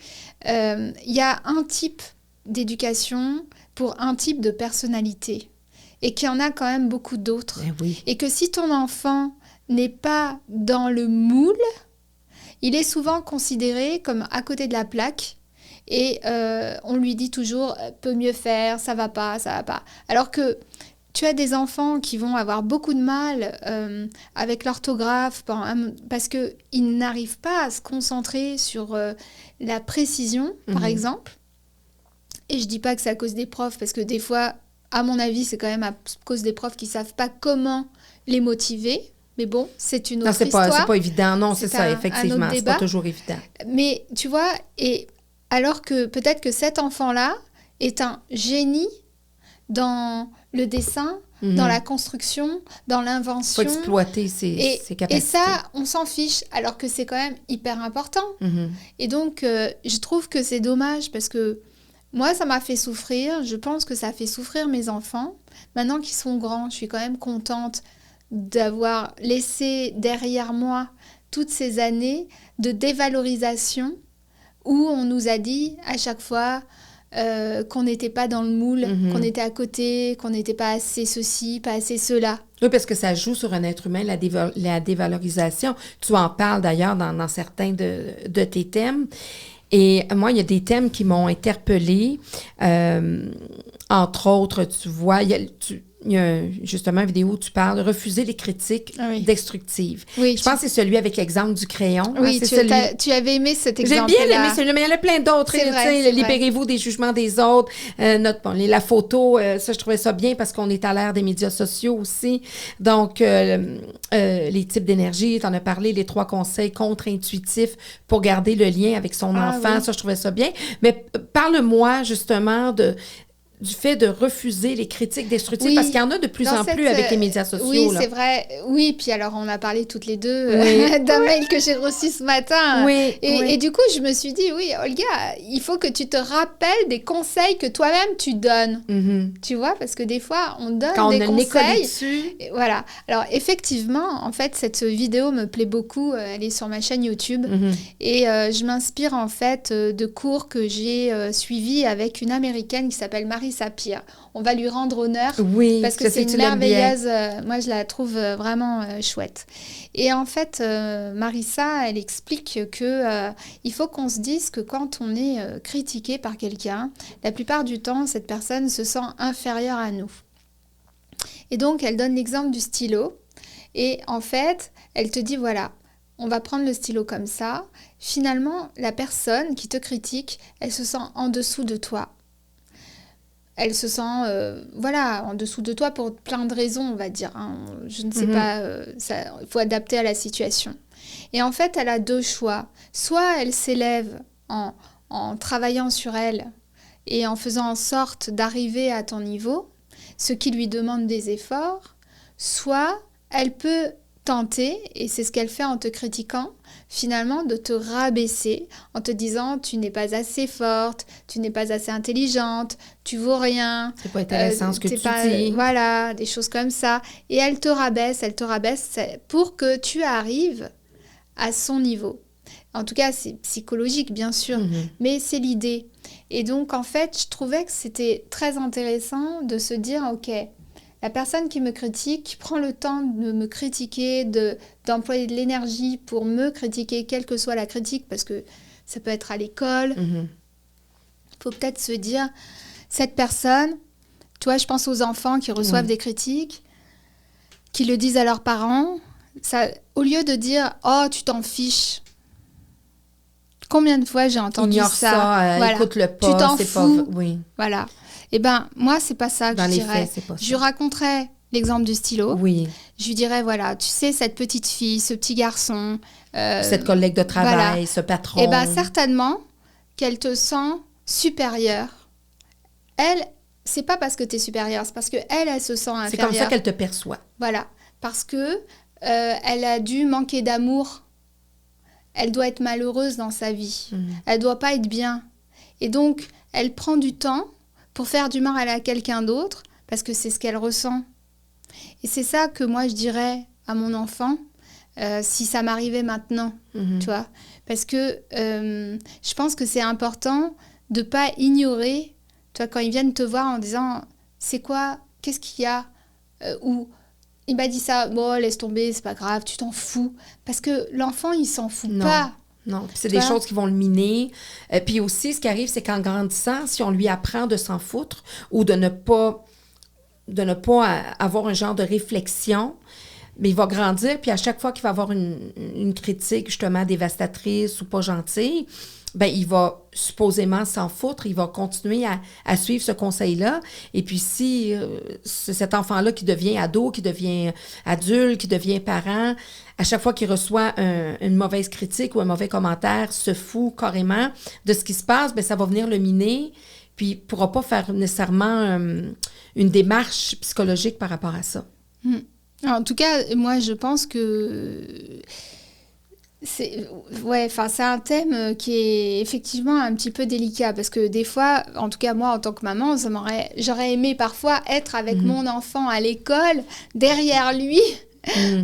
Speaker 2: il y a un type d'éducation pour un type de personnalité et qu'il y en a quand même beaucoup d'autres. Et que si ton enfant n'est pas dans le moule, il est souvent considéré comme à côté de la plaque et on lui dit toujours « peut mieux faire, ça va pas ». Alors que tu as des enfants qui vont avoir beaucoup de mal avec l'orthographe parce qu'ils n'arrivent pas à se concentrer sur la précision, par exemple. Et je dis pas que c'est à cause des profs, parce que des fois, à mon avis, c'est quand même à cause des profs qui savent pas comment les motiver. Mais bon, c'est une autre histoire.
Speaker 1: C'est pas évident. Non, c'est ça, effectivement. C'est pas toujours évident.
Speaker 2: Mais tu vois, et alors que peut-être que cet enfant-là est un génie dans le dessin, dans la construction, dans l'invention.
Speaker 1: Il faut exploiter ses capacités.
Speaker 2: Et ça, on s'en fiche, alors que c'est quand même hyper important. Et donc, je trouve que c'est dommage parce que moi, ça m'a fait souffrir. Je pense que ça fait souffrir mes enfants. Maintenant qu'ils sont grands, je suis quand même contente d'avoir laissé derrière moi toutes ces années de dévalorisation où on nous a dit à chaque fois qu'on n'était pas dans le moule, qu'on était à côté, qu'on n'était pas assez ceci, pas assez cela.
Speaker 1: Oui, parce que ça joue sur un être humain, la dévalorisation. Tu en parles d'ailleurs dans certains de tes thèmes. Et moi, il y a des thèmes qui m'ont interpellée. Entre autres, tu vois, il y a justement une vidéo où tu parles de refuser les critiques destructives. Je pense que c'est celui avec l'exemple du crayon.
Speaker 2: Oui, tu avais aimé cet exemple-là.
Speaker 1: J'ai bien aimé celui-là, mais il y en a plein d'autres. Libérez-vous des jugements des autres. La photo, ça, je trouvais ça bien parce qu'on est à l'ère des médias sociaux aussi. Donc, les types d'énergie, tu en as parlé, les 3 conseils contre-intuitifs pour garder le lien avec son enfant. Ça, je trouvais ça bien. Mais parle-moi justement du fait de refuser les critiques destructives, parce qu'il y en a de plus en plus avec les médias sociaux.
Speaker 2: Oui, c'est vrai. Oui, puis alors, on a parlé toutes les deux d'un mail que j'ai reçu ce matin. Et du coup, je me suis dit, oui, Olga, il faut que tu te rappelles des conseils que toi-même tu donnes. Tu vois, parce que des fois, on donne des conseils.
Speaker 1: Dessus.
Speaker 2: Et voilà. Alors, effectivement, en fait, cette vidéo me plaît beaucoup. Elle est sur ma chaîne YouTube. Et je m'inspire, en fait, de cours que j'ai suivis avec une Américaine qui s'appelle Marie Sapir. On va lui rendre honneur parce que c'est une merveilleuse. Moi, je la trouve vraiment chouette. Et en fait, Marissa, elle explique que il faut qu'on se dise que quand on est critiqué par quelqu'un, la plupart du temps, cette personne se sent inférieure à nous. Et donc, elle donne l'exemple du stylo. Et en fait, elle te dit, voilà, on va prendre le stylo comme ça. Finalement, la personne qui te critique, elle se sent en dessous de toi. Elle se sent, en dessous de toi pour plein de raisons, on va dire. Je ne sais pas, il faut adapter à la situation. Et en fait, elle a 2 choix. Soit elle s'élève en travaillant sur elle et en faisant en sorte d'arriver à ton niveau, ce qui lui demande des efforts. Soit elle peut tenter, et c'est ce qu'elle fait en te critiquant, finalement de te rabaisser en te disant tu n'es pas assez forte, tu n'es pas assez intelligente, tu vaux rien.
Speaker 1: C'est pas intéressant ce que tu dis.
Speaker 2: Voilà, des choses comme ça. Et elle te rabaisse pour que tu arrives à son niveau. En tout cas, c'est psychologique, bien sûr, mais c'est l'idée. Et donc, en fait, je trouvais que c'était très intéressant de se dire, OK, la personne qui me critique, qui prend le temps de me critiquer, d'employer de l'énergie pour me critiquer, quelle que soit la critique, parce que ça peut être à l'école. Faut peut-être se dire, cette personne, tu vois, je pense aux enfants qui reçoivent des critiques, qui le disent à leurs parents, ça, au lieu de dire « Oh, tu t'en fiches », combien de fois j'ai entendu
Speaker 1: Ignore ça,
Speaker 2: voilà.
Speaker 1: Écoute-le pas,
Speaker 2: tu t'en
Speaker 1: c'est
Speaker 2: fous.
Speaker 1: pas... Oui.
Speaker 2: Voilà. Eh bien, moi, c'est pas ça que je dirais.
Speaker 1: Faits, c'est pas ça.
Speaker 2: Je lui raconterais l'exemple du stylo.
Speaker 1: Oui.
Speaker 2: Je lui dirais, voilà, tu sais, cette petite fille, ce petit garçon...
Speaker 1: cette collègue de travail,
Speaker 2: voilà.
Speaker 1: ce patron...
Speaker 2: Eh bien, certainement qu'elle te sent supérieure. Elle, c'est pas parce que tu es supérieure, c'est parce qu'elle, elle se sent inférieure.
Speaker 1: C'est comme ça qu'elle te perçoit.
Speaker 2: Voilà. Parce que elle a dû manquer d'amour. Elle doit être malheureuse dans sa vie. Elle doit pas être bien. Et donc, elle prend du temps pour faire du mal à quelqu'un d'autre parce que c'est ce qu'elle ressent. Et c'est ça que moi, je dirais à mon enfant si ça m'arrivait maintenant, tu vois. Parce que je pense que c'est important de pas ignorer, tu vois, quand ils viennent te voir en disant « C'est quoi? Qu'est-ce qu'il y a ?» ou il m'a dit ça, bon, laisse tomber, c'est pas grave, tu t'en fous. Parce que l'enfant, il s'en fout pas.
Speaker 1: Non, c'est des choses qui vont le miner. Puis aussi, ce qui arrive, c'est qu'en grandissant, si on lui apprend de s'en foutre ou de ne pas avoir un genre de réflexion, mais il va grandir, puis à chaque fois qu'il va avoir une critique justement dévastatrice ou pas gentille, ben il va supposément s'en foutre, il va continuer à suivre ce conseil-là. Et puis si c'est cet enfant-là qui devient ado, qui devient adulte, qui devient parent, à chaque fois qu'il reçoit une mauvaise critique ou un mauvais commentaire, se fout carrément de ce qui se passe, ben ça va venir le miner, puis il ne pourra pas faire nécessairement une démarche psychologique par rapport à ça.
Speaker 2: En tout cas, moi, je pense que c'est un thème qui est effectivement un petit peu délicat parce que des fois, en tout cas moi en tant que maman, j'aurais aimé parfois être avec mon enfant à l'école, derrière lui,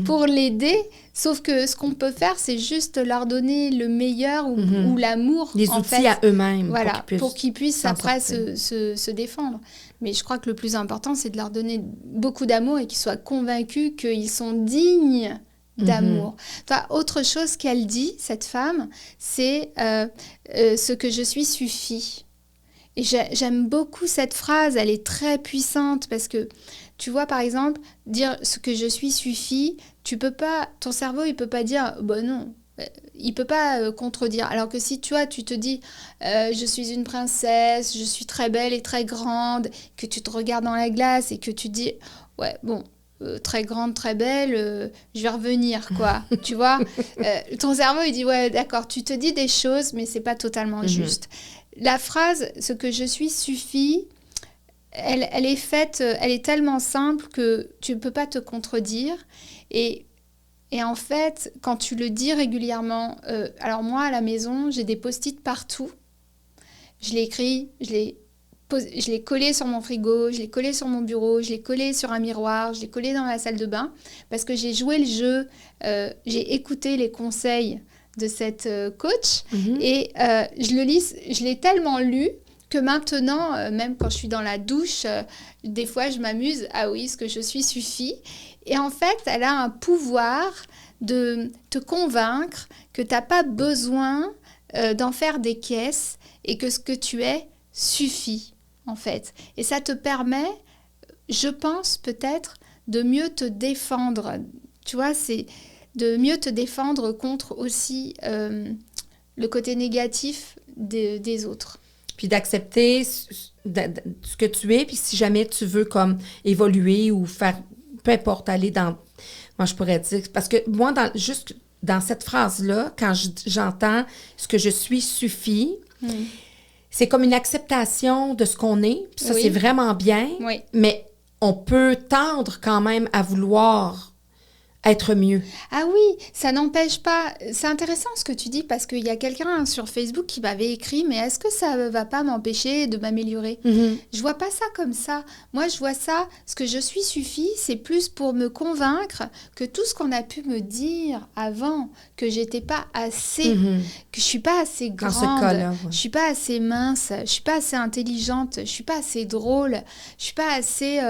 Speaker 2: pour l'aider. Sauf que ce qu'on peut faire, c'est juste leur donner le meilleur ou l'amour.
Speaker 1: Les outils à eux-mêmes.
Speaker 2: Voilà, pour qu'ils puissent après se défendre. Mais je crois que le plus important, c'est de leur donner beaucoup d'amour et qu'ils soient convaincus qu'ils sont dignes d'amour. Enfin, autre chose qu'elle dit, cette femme, c'est ce que je suis suffit. Et j'aime beaucoup cette phrase, elle est très puissante parce que, tu vois, par exemple, dire ce que je suis suffit, tu peux pas, ton cerveau, il peut pas dire, bah non, il peut pas contredire. Alors que si, tu vois, tu te dis, je suis une princesse, je suis très belle et très grande, que tu te regardes dans la glace et que tu dis, ouais, bon, très grande, très belle, je vais revenir, quoi. Tu vois, ton cerveau, il dit, ouais, d'accord, tu te dis des choses, mais c'est pas totalement juste. La phrase « ce que je suis suffit », elle est faite, elle est tellement simple que tu ne peux pas te contredire. Et en fait, quand tu le dis régulièrement, alors moi, à la maison, j'ai des post-it partout. Je l'ai écrit, je l'ai collé sur mon frigo, je l'ai collé sur mon bureau, je l'ai collé sur un miroir, je l'ai collé dans la salle de bain parce que j'ai joué le jeu, j'ai écouté les conseils de cette coach et je l'ai tellement lu que maintenant, même quand je suis dans la douche, des fois je m'amuse, ah oui, ce que je suis suffit. Et en fait, elle a un pouvoir de te convaincre que tu n'as pas besoin d'en faire des caisses et que ce que tu es suffit, en fait. Et ça te permet, je pense peut-être, de mieux te défendre. Tu vois, c'est de mieux te défendre contre aussi le côté négatif des autres.
Speaker 1: Puis d'accepter ce que tu es, puis si jamais tu veux comme évoluer ou faire, peu importe, aller dans... Moi, je pourrais dire... Parce que moi, juste dans cette phrase-là, quand j'entends « ce que je suis suffit », c'est comme une acceptation de ce qu'on est. Puis ça, c'est vraiment bien.
Speaker 2: Oui.
Speaker 1: Mais on peut tendre quand même à vouloir être mieux.
Speaker 2: Ah oui, ça n'empêche pas. C'est intéressant ce que tu dis parce qu'il y a quelqu'un sur Facebook qui m'avait écrit, mais est-ce que ça ne va pas m'empêcher de m'améliorer? Je vois pas ça comme ça. Moi, je vois ça, ce que je suis suffit, c'est plus pour me convaincre que tout ce qu'on a pu me dire avant, que j'étais pas assez, que je suis pas assez
Speaker 1: Dans ce
Speaker 2: grande,
Speaker 1: cas-là, ouais.
Speaker 2: je suis pas assez mince, je suis pas assez intelligente, je suis pas assez drôle, je suis pas assez,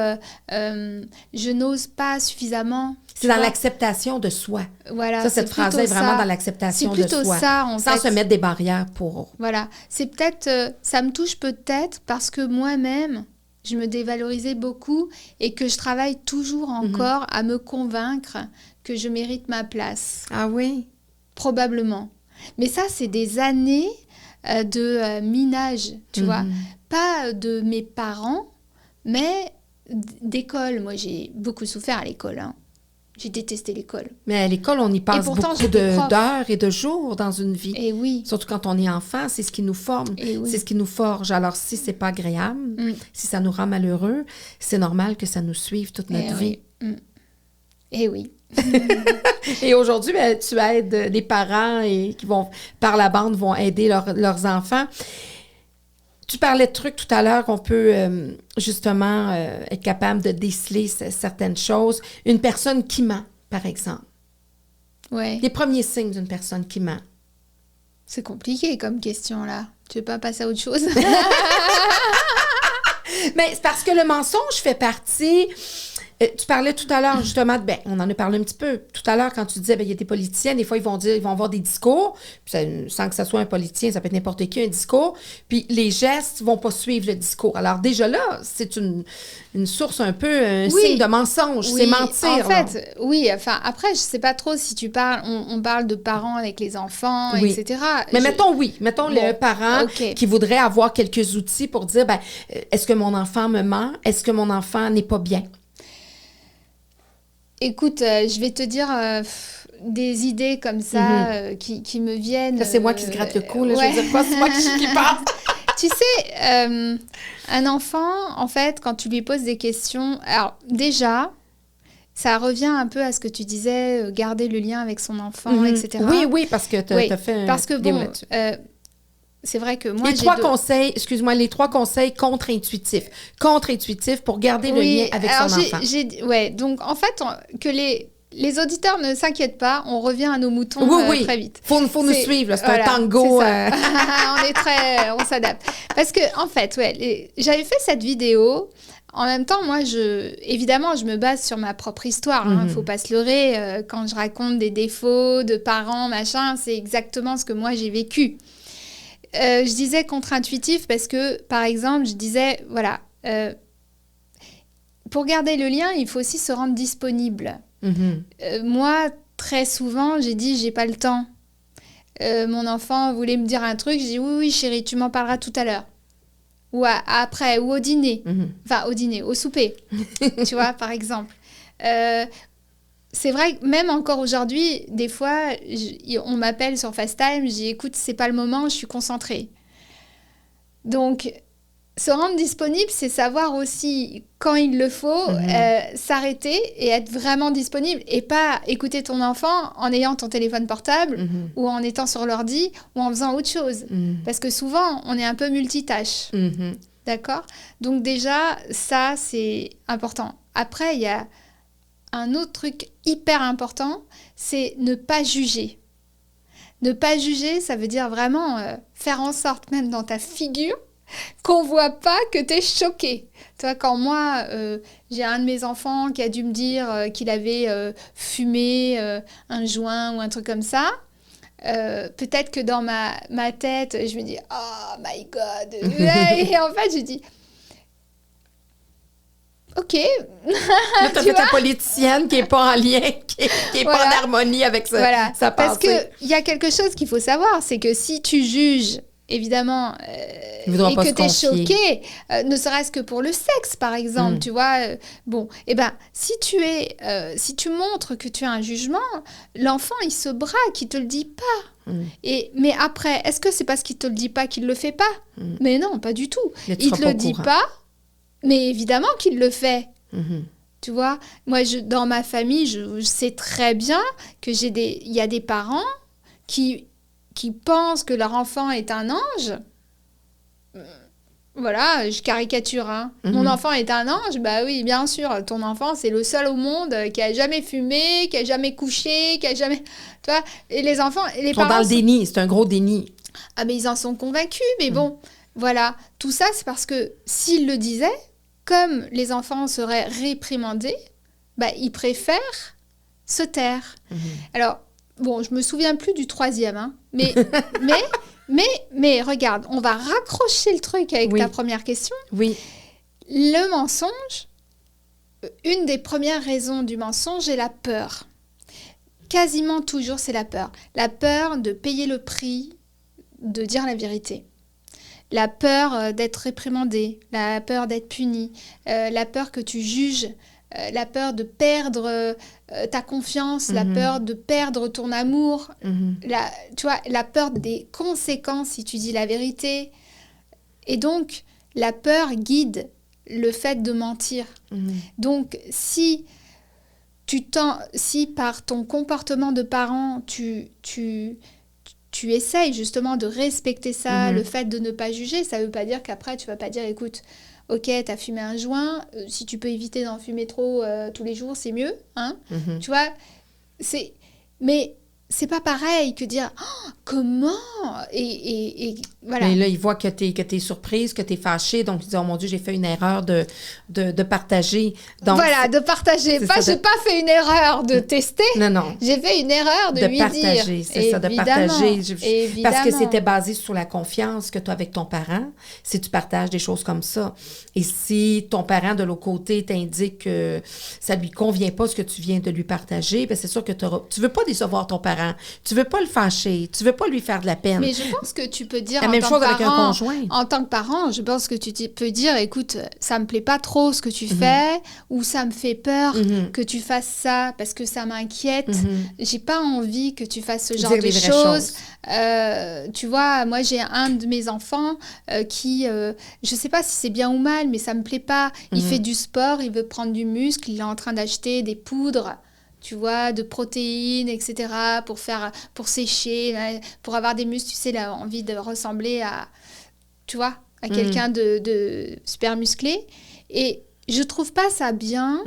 Speaker 2: je n'ose pas suffisamment.
Speaker 1: C'est dans l'acceptation de soi.
Speaker 2: Voilà,
Speaker 1: ça, cette phrase-là est vraiment dans l'acceptation de soi.
Speaker 2: C'est plutôt ça, en fait.
Speaker 1: Sans se mettre des barrières pour...
Speaker 2: Voilà. C'est peut-être... ça me touche peut-être parce que moi-même, je me dévalorisais beaucoup et que je travaille toujours encore à me convaincre que je mérite ma place.
Speaker 1: Ah oui?
Speaker 2: Probablement. Mais ça, c'est des années de minage, tu vois. Pas de mes parents, mais d'école. Moi, j'ai beaucoup souffert à l'école, hein. J'ai détesté l'école.
Speaker 1: Mais à l'école, on y passe beaucoup d'heures et de jours dans une vie.
Speaker 2: Et oui.
Speaker 1: Surtout quand on est enfant, c'est ce qui nous forme, c'est ce qui nous forge. Alors, si c'est pas agréable, si ça nous rend malheureux, c'est normal que ça nous suive toute notre vie.
Speaker 2: Et oui.
Speaker 1: Et aujourd'hui, ben, tu aides des parents et qui vont, par la bande, vont aider leurs enfants. Tu parlais de trucs tout à l'heure qu'on peut justement être capable de déceler certaines choses. Une personne qui ment, par exemple.
Speaker 2: Ouais.
Speaker 1: Les premiers signes d'une personne qui ment.
Speaker 2: C'est compliqué comme question, là. Tu veux pas passer à autre chose?
Speaker 1: Mais c'est parce que le mensonge fait partie... tu parlais tout à l'heure, justement, on en a parlé un petit peu tout à l'heure quand tu disais, il y a des politiciens, des fois, ils vont avoir des discours, puis sans que ça soit un politicien, ça peut être n'importe qui, un discours, puis les gestes vont pas suivre le discours. Alors, déjà là, c'est une source un peu, un signe de mensonge, c'est mentir.
Speaker 2: En fait, oui, enfin, après, je sais pas trop si tu parles, on parle de parents avec les enfants, etc.
Speaker 1: Mais mettons le parent qui voudrait avoir quelques outils pour dire, est-ce que mon enfant me ment? Est-ce que mon enfant n'est pas bien?
Speaker 2: Écoute, je vais te dire des idées comme ça qui me viennent.
Speaker 1: Là, c'est moi qui se gratte le cou, là, je veux dire quoi, c'est moi qui parle.
Speaker 2: Tu sais, un enfant, en fait, quand tu lui poses des questions... Alors, déjà, ça revient un peu à ce que tu disais, garder le lien avec son enfant, etc.
Speaker 1: Oui, parce que tu as fait
Speaker 2: parce que bon... c'est vrai que moi,
Speaker 1: les trois conseils contre-intuitifs pour garder le lien avec son enfant.
Speaker 2: Donc en fait, que les auditeurs ne s'inquiètent pas, on revient à nos moutons très vite.
Speaker 1: Faut nous suivre, là, c'est un tango.
Speaker 2: On s'adapte. Parce que en fait, j'avais fait cette vidéo. En même temps, moi, évidemment, je me base sur ma propre histoire. Faut pas se leurrer. Quand je raconte des défauts de parents, machin, c'est exactement ce que moi j'ai vécu. Je disais contre-intuitif parce que, par exemple, je disais, voilà, pour garder le lien, il faut aussi se rendre disponible. Moi, très souvent, j'ai dit, j'ai pas le temps. Mon enfant voulait me dire un truc, j'ai dit, oui, chérie, tu m'en parleras tout à l'heure. Ou après, ou au dîner. Enfin, au dîner, au souper, tu vois, par exemple. C'est vrai que même encore aujourd'hui, des fois, on m'appelle sur FaceTime, je dis « Écoute, c'est pas le moment, je suis concentrée. » Donc, se rendre disponible, c'est savoir aussi quand il le faut, s'arrêter et être vraiment disponible et pas écouter ton enfant en ayant ton téléphone portable ou en étant sur l'ordi ou en faisant autre chose. Parce que souvent, on est un peu multitâche. D'accord ? Donc déjà, ça, c'est important. Après, il y a un autre truc hyper important, c'est ne pas juger. Ne pas juger, ça veut dire vraiment faire en sorte, même dans ta figure, qu'on voit pas que tu es choqué. Tu vois, quand moi, j'ai un de mes enfants qui a dû me dire qu'il avait fumé un joint ou un truc comme ça, peut-être que dans ma tête, je me dis « Oh my God !» Et en fait, je dis « OK. »
Speaker 1: Là, tu as fait la politicienne qui n'est pas en lien, qui n'est pas en harmonie avec sa pensée.
Speaker 2: Parce qu'il y a quelque chose qu'il faut savoir, c'est que si tu juges, évidemment, et que tu es choqué, ne serait-ce que pour le sexe, par exemple, tu vois, si tu montres que tu as un jugement, l'enfant, il se braque, il ne te le dit pas. Mais après, est-ce que c'est parce qu'il ne te le dit pas qu'il ne le fait pas? Mais non, pas du tout. Il ne te le dit pas, mais évidemment qu'il le fait. Tu vois, moi, dans ma famille, je sais très bien que il y a des parents qui pensent que leur enfant est un ange. Voilà, je caricature, hein. Mon enfant est un ange, bah oui, bien sûr. Ton enfant, c'est le seul au monde qui a jamais fumé, qui a jamais couché, qui a jamais... Tu vois, et les enfants... Les
Speaker 1: Ils sont dans le déni, c'est un gros déni.
Speaker 2: Ah, mais ils en sont convaincus, mais bon, voilà. Tout ça, c'est parce que s'ils le disaient, comme les enfants seraient réprimandés, bah, ils préfèrent se taire. Alors, bon, je me souviens plus du troisième, hein, mais regarde, on va raccrocher le truc avec ta première question.
Speaker 1: Oui.
Speaker 2: Le mensonge, une des premières raisons du mensonge est la peur. Quasiment toujours, c'est la peur. La peur de payer le prix de dire la vérité. La peur d'être réprimandé, la peur d'être puni, la peur que tu juges, la peur de perdre ta confiance, la peur de perdre ton amour, tu vois, la peur des conséquences si tu dis la vérité. Et donc, la peur guide le fait de mentir. Donc, si par ton comportement de parent, tu essayes justement de respecter ça, le fait de ne pas juger, ça ne veut pas dire qu'après, tu ne vas pas dire, écoute, ok, tu as fumé un joint, si tu peux éviter d'en fumer trop tous les jours, c'est mieux. Hein. Tu vois, mais c'est pas pareil que dire oh, comment et voilà.
Speaker 1: Mais là, il voit que t'es surprise, que t'es fâchée, donc il dit oh mon Dieu, j'ai fait une erreur de partager. Donc,
Speaker 2: voilà, de partager. J'ai pas fait une erreur de tester.
Speaker 1: Non.
Speaker 2: J'ai fait une erreur de lui
Speaker 1: partager,
Speaker 2: dire.
Speaker 1: C'est ça, de partager.
Speaker 2: Évidemment.
Speaker 1: Parce que c'était basé sur la confiance que tu as avec ton parent, si tu partages des choses comme ça. Et si ton parent, de l'autre côté, t'indique que ça lui convient pas ce que tu viens de lui partager, bien, c'est sûr que tu veux pas décevoir ton parent. Tu veux pas le fâcher. Tu veux pas lui faire de la peine.
Speaker 2: Mais je pense que tu peux dire
Speaker 1: la même chose avec un conjoint.
Speaker 2: En tant que parent, je pense que tu peux dire, écoute, ça me plaît pas trop ce que tu fais, ou ça me fait peur que tu fasses ça parce que ça m'inquiète. J'ai pas envie que tu fasses ce genre de choses. Tu vois, moi j'ai un de mes enfants qui, je sais pas si c'est bien ou mal, mais ça me plaît pas. Il fait du sport, il veut prendre du muscle, il est en train d'acheter des poudres. Tu vois, de protéines, etc., pour sécher, pour avoir des muscles, tu sais, il a envie de ressembler à, tu vois, à quelqu'un de super musclé. Et je trouve pas ça bien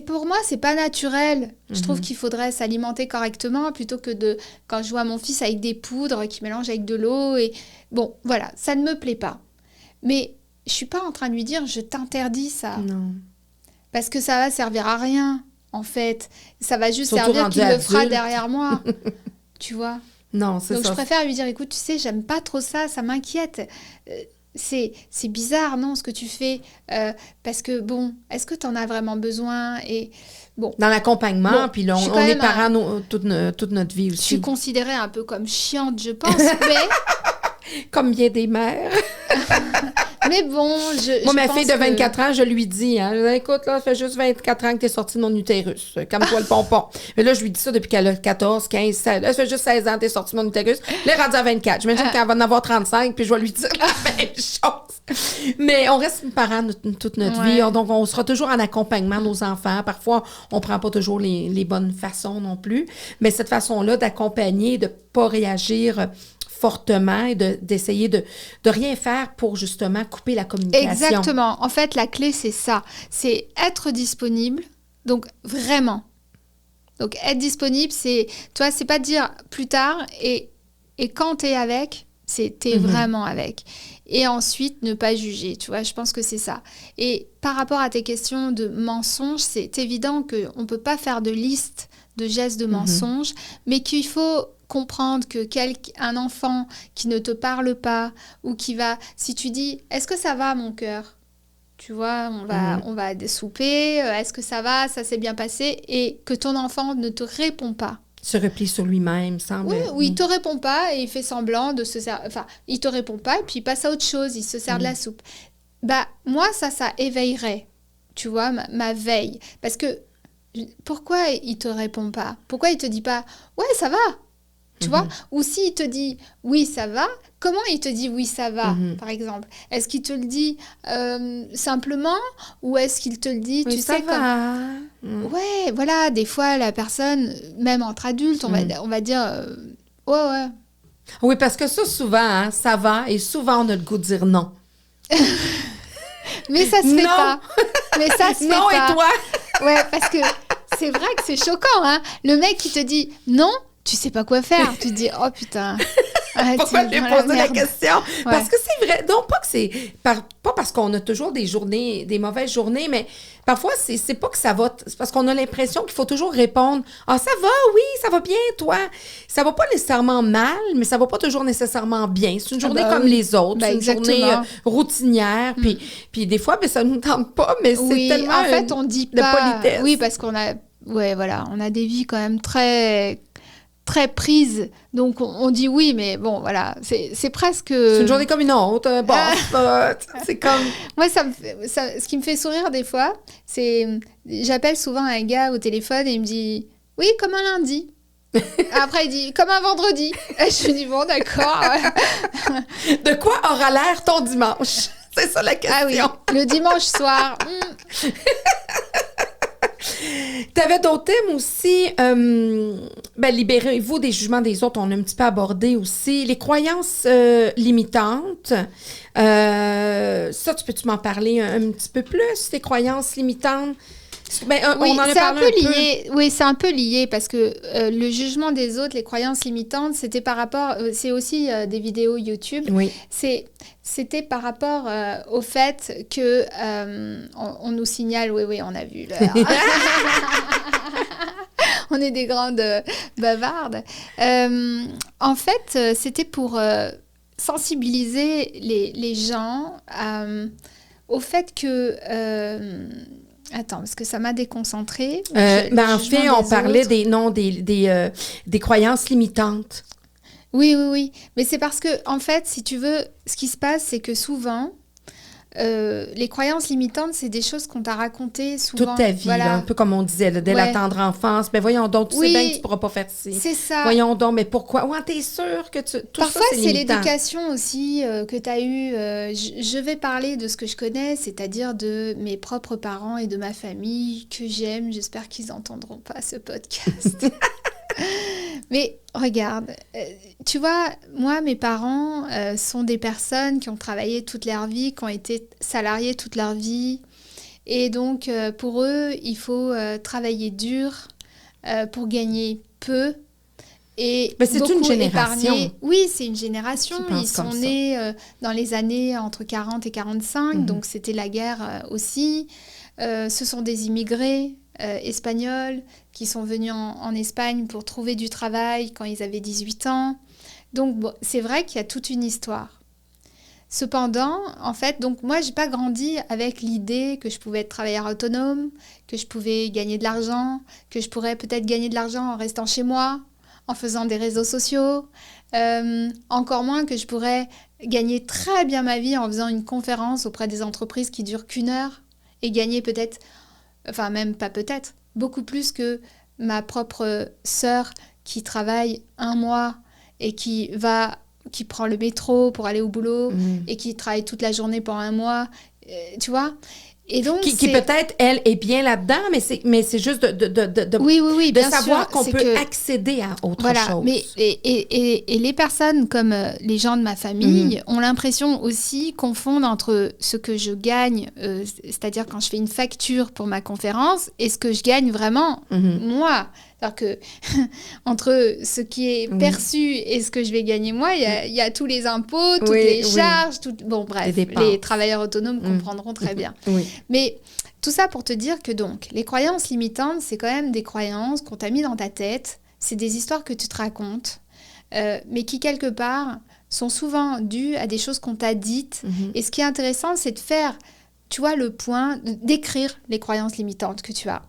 Speaker 2: pour moi, c'est pas naturel. Je trouve qu'il faudrait s'alimenter correctement plutôt que quand je vois mon fils avec des poudres qui mélangent avec de l'eau. Et bon, voilà, ça ne me plaît pas. Mais je suis pas en train de lui dire, je t'interdis ça.
Speaker 1: Non.
Speaker 2: Parce que ça va servir à rien, en fait. Ça va juste servir qu'il le fera derrière moi. Tu vois?
Speaker 1: Non, c'est ça.
Speaker 2: Donc, je préfère lui dire, écoute, tu sais, j'aime pas trop ça, ça m'inquiète. C'est bizarre, non, ce que tu fais. Parce que, bon, est-ce que tu en as vraiment besoin? Et bon.
Speaker 1: Dans l'accompagnement, puis là, on est parents toute notre vie aussi.
Speaker 2: Je suis considérée un peu comme chiante, je pense, mais...
Speaker 1: Comme bien des mères.
Speaker 2: Mais bon,
Speaker 1: moi, ma fille de 24 ans, je lui dis, hein, écoute, là, ça fait juste 24 ans que t'es sortie de mon utérus. Calme-toi le pompon. Mais là, je lui dis ça depuis qu'elle a 14, 15, 16. Là, ça fait juste 16 ans que t'es sortie de mon utérus. Là, elle est rendue à 24. J'imagine qu'elle va en avoir 35, puis je vais lui dire la même chose. Mais on reste parents toute notre vie. Donc, on sera toujours en accompagnement de nos enfants. Parfois, on prend pas toujours les bonnes façons non plus. Mais cette façon-là d'accompagner, de pas réagir fortement et d'essayer de rien faire pour justement couper la communication.
Speaker 2: Exactement. En fait, la clé, c'est ça. C'est être disponible. Donc, vraiment. Donc, être disponible, c'est... Tu vois, c'est pas dire plus tard et quand t'es avec, t'es vraiment avec. Et ensuite, ne pas juger. Tu vois, je pense que c'est ça. Et par rapport à tes questions de mensonges, c'est évident qu'on peut pas faire de liste de gestes de mensonges, mais qu'il faut comprendre que un enfant qui ne te parle pas ou qui va... Si tu dis « Est-ce que ça va, mon cœur ?» Tu vois, on va souper. Est-ce que ça va? Ça s'est bien passé? Et que ton enfant ne te répond pas.
Speaker 1: Se replie sur lui-même, semble.
Speaker 2: Oui, il te répond pas et il fait semblant de se servir... Enfin, il te répond pas et puis il passe à autre chose. Il se sert de la soupe. Bah, moi, ça éveillerait, tu vois, ma veille. Parce que pourquoi il te répond pas? Pourquoi il te dit pas « Ouais, ça va ?» Tu vois? Ou s'il te dit oui, ça va, comment il te dit oui, ça va, par exemple? Est-ce qu'il te le dit simplement ou est-ce qu'il te le dit,
Speaker 1: Oui,
Speaker 2: tu
Speaker 1: ça
Speaker 2: sais,
Speaker 1: va.
Speaker 2: Ouais, voilà, des fois, la personne, même entre adultes, on va dire ouais, ouais.
Speaker 1: Oui, parce que ça, souvent, hein, ça va, et souvent, on a le goût de dire non.
Speaker 2: Mais ça se fait
Speaker 1: Non!
Speaker 2: pas. Mais ça se fait
Speaker 1: Non,
Speaker 2: pas.
Speaker 1: et toi?
Speaker 2: Ouais, parce que c'est vrai que c'est choquant, hein. Le mec qui te dit non, tu sais pas quoi faire. Tu te dis, oh putain.
Speaker 1: Pourquoi j'ai posé la question?
Speaker 2: Ouais.
Speaker 1: Parce que c'est vrai. Non, pas que c'est. Pas parce qu'on a toujours des journées, des mauvaises journées, mais parfois, c'est pas que ça va. C'est parce qu'on a l'impression qu'il faut toujours répondre. Ah, ça va, oui, ça va bien, toi. Ça va pas nécessairement mal, mais ça va pas toujours nécessairement bien. C'est une journée comme les autres. C'est une journée routinière. Puis des fois, ben, ça nous tente pas, mais c'est tellement.
Speaker 2: En fait, on dit
Speaker 1: de
Speaker 2: pas.
Speaker 1: politesse.
Speaker 2: Oui, parce qu'on a. Ouais, voilà. On a des vies quand même très prise, donc on dit oui, mais bon, voilà, c'est presque...
Speaker 1: C'est une journée comme une autre, bon, c'est comme...
Speaker 2: Moi, ce qui me fait sourire des fois, c'est... J'appelle souvent un gars au téléphone et il me dit « Oui, comme un lundi ». Après, il dit « Comme un vendredi ». Je me dis « Bon, d'accord. »
Speaker 1: De quoi aura l'air ton dimanche? C'est ça la question.
Speaker 2: Ah oui, le dimanche soir.
Speaker 1: Tu avais d'autres thèmes aussi. Libérez-vous des jugements des autres. On a un petit peu abordé aussi. Les croyances limitantes. Ça, tu m'en parler un petit peu plus, les croyances limitantes?
Speaker 2: Oui,
Speaker 1: on en a
Speaker 2: c'est
Speaker 1: parlé
Speaker 2: un peu lié. Oui, c'est un peu lié parce que le jugement des autres, les croyances limitantes, c'était par rapport... c'est aussi des vidéos YouTube.
Speaker 1: Oui.
Speaker 2: C'était par rapport au fait que on nous signale... Oui, on a vu. On est des grandes bavardes. En fait, c'était pour sensibiliser les gens au fait que... Attends, parce que ça m'a déconcentrée.
Speaker 1: En fait, on parlait des croyances limitantes.
Speaker 2: Oui. Mais c'est parce que, en fait, si tu veux, ce qui se passe, c'est que souvent, les croyances limitantes, c'est des choses qu'on t'a racontées souvent.
Speaker 1: Toute ta vie,
Speaker 2: voilà.
Speaker 1: là, un peu comme on disait, là, dès la tendre enfance. Ben voyons donc, tu sais bien que tu ne pourras pas faire ci.
Speaker 2: C'est ça.
Speaker 1: Voyons donc, mais pourquoi? Ouais, t'es sûre que tu... Tout
Speaker 2: Parfois,
Speaker 1: ça,
Speaker 2: c'est l'éducation aussi que tu as eue. Je vais parler de ce que je connais, c'est-à-dire de mes propres parents et de ma famille que j'aime. J'espère qu'ils n'entendront pas ce podcast. Mais regarde, tu vois, moi, mes parents sont des personnes qui ont travaillé toute leur vie, qui ont été salariés toute leur vie. Et donc, pour eux, il faut travailler dur pour gagner peu et
Speaker 1: c'est
Speaker 2: beaucoup
Speaker 1: une génération.
Speaker 2: épargner. Oui, c'est une génération. Ils sont
Speaker 1: ça.
Speaker 2: nés dans les années entre 40 et 45, donc c'était la guerre aussi. Ce sont des immigrés espagnols qui sont venus en Espagne pour trouver du travail quand ils avaient 18 ans. Donc, bon, c'est vrai qu'il y a toute une histoire. Cependant, en fait, donc moi, j'ai pas grandi avec l'idée que je pouvais être travailleur autonome, que je pouvais gagner de l'argent, que je pourrais peut-être gagner de l'argent en restant chez moi, en faisant des réseaux sociaux, encore moins que je pourrais gagner très bien ma vie en faisant une conférence auprès des entreprises qui dure qu'1 heure et gagner peut-être, enfin même pas peut-être, beaucoup plus que ma propre sœur qui travaille 1 mois et qui prend le métro pour aller au boulot et qui travaille toute la journée pendant 1 mois, tu vois. Et donc,
Speaker 1: qui peut-être, elle, est bien là-dedans, mais c'est juste de
Speaker 2: oui, bien
Speaker 1: savoir
Speaker 2: sûr,
Speaker 1: qu'on peut accéder à autre chose.
Speaker 2: Mais, et les personnes comme les gens de ma famille ont l'impression aussi, confondent entre ce que je gagne, c'est-à-dire quand je fais une facture pour ma conférence, et ce que je gagne vraiment, moi. C'est-à-dire que entre ce qui est perçu et ce que je vais gagner moi, il y a tous les impôts, toutes les charges, bon bref, les travailleurs autonomes comprendront très bien. Mais tout ça pour te dire que donc, les croyances limitantes, c'est quand même des croyances qu'on t'a mis dans ta tête, c'est des histoires que tu te racontes, mais qui quelque part sont souvent dues à des choses qu'on t'a dites. Et ce qui est intéressant, c'est de faire, tu vois, le point, d'écrire les croyances limitantes que tu as.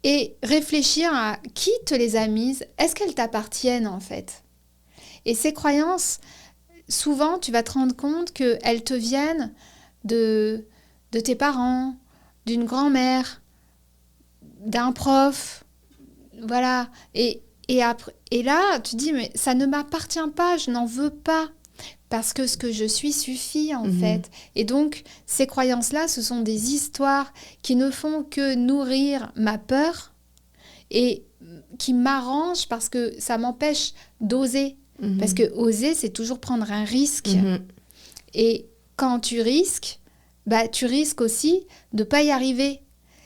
Speaker 2: Et réfléchir à qui te les a mises, est-ce qu'elles t'appartiennent en fait? Et ces croyances, souvent tu vas te rendre compte qu'elles te viennent de tes parents, d'une grand-mère, d'un prof, voilà. Et et là, tu dis, mais ça ne m'appartient pas, je n'en veux pas. Parce que ce que je suis suffit, en fait. Et donc, ces croyances-là, ce sont des histoires qui ne font que nourrir ma peur et qui m'arrangent parce que ça m'empêche d'oser. Parce que oser, c'est toujours prendre un risque. Et quand tu risques, bah, tu risques aussi de ne pas y arriver.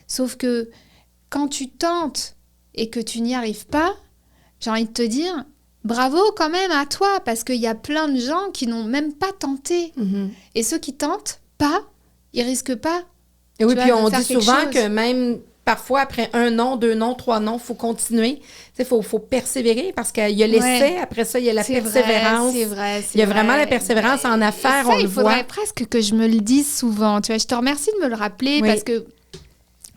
Speaker 2: Sauf que quand tu tentes et que tu n'y arrives pas, j'ai envie de te dire... Bravo quand même à toi, parce qu'il y a plein de gens qui n'ont même pas tenté. Et ceux qui tentent pas, ils risquent pas.
Speaker 1: Et oui, puis on dit souvent que même parfois, après 1 non, 2 non, 3 non, il faut continuer. Il faut persévérer parce qu'il y a l'essai, après ça, il y a la persévérance.
Speaker 2: C'est vrai.
Speaker 1: Il y a vraiment la persévérance en affaires, on le voit.
Speaker 2: Il faudrait presque que je me le dise souvent. Tu vois, je te remercie de me le rappeler parce que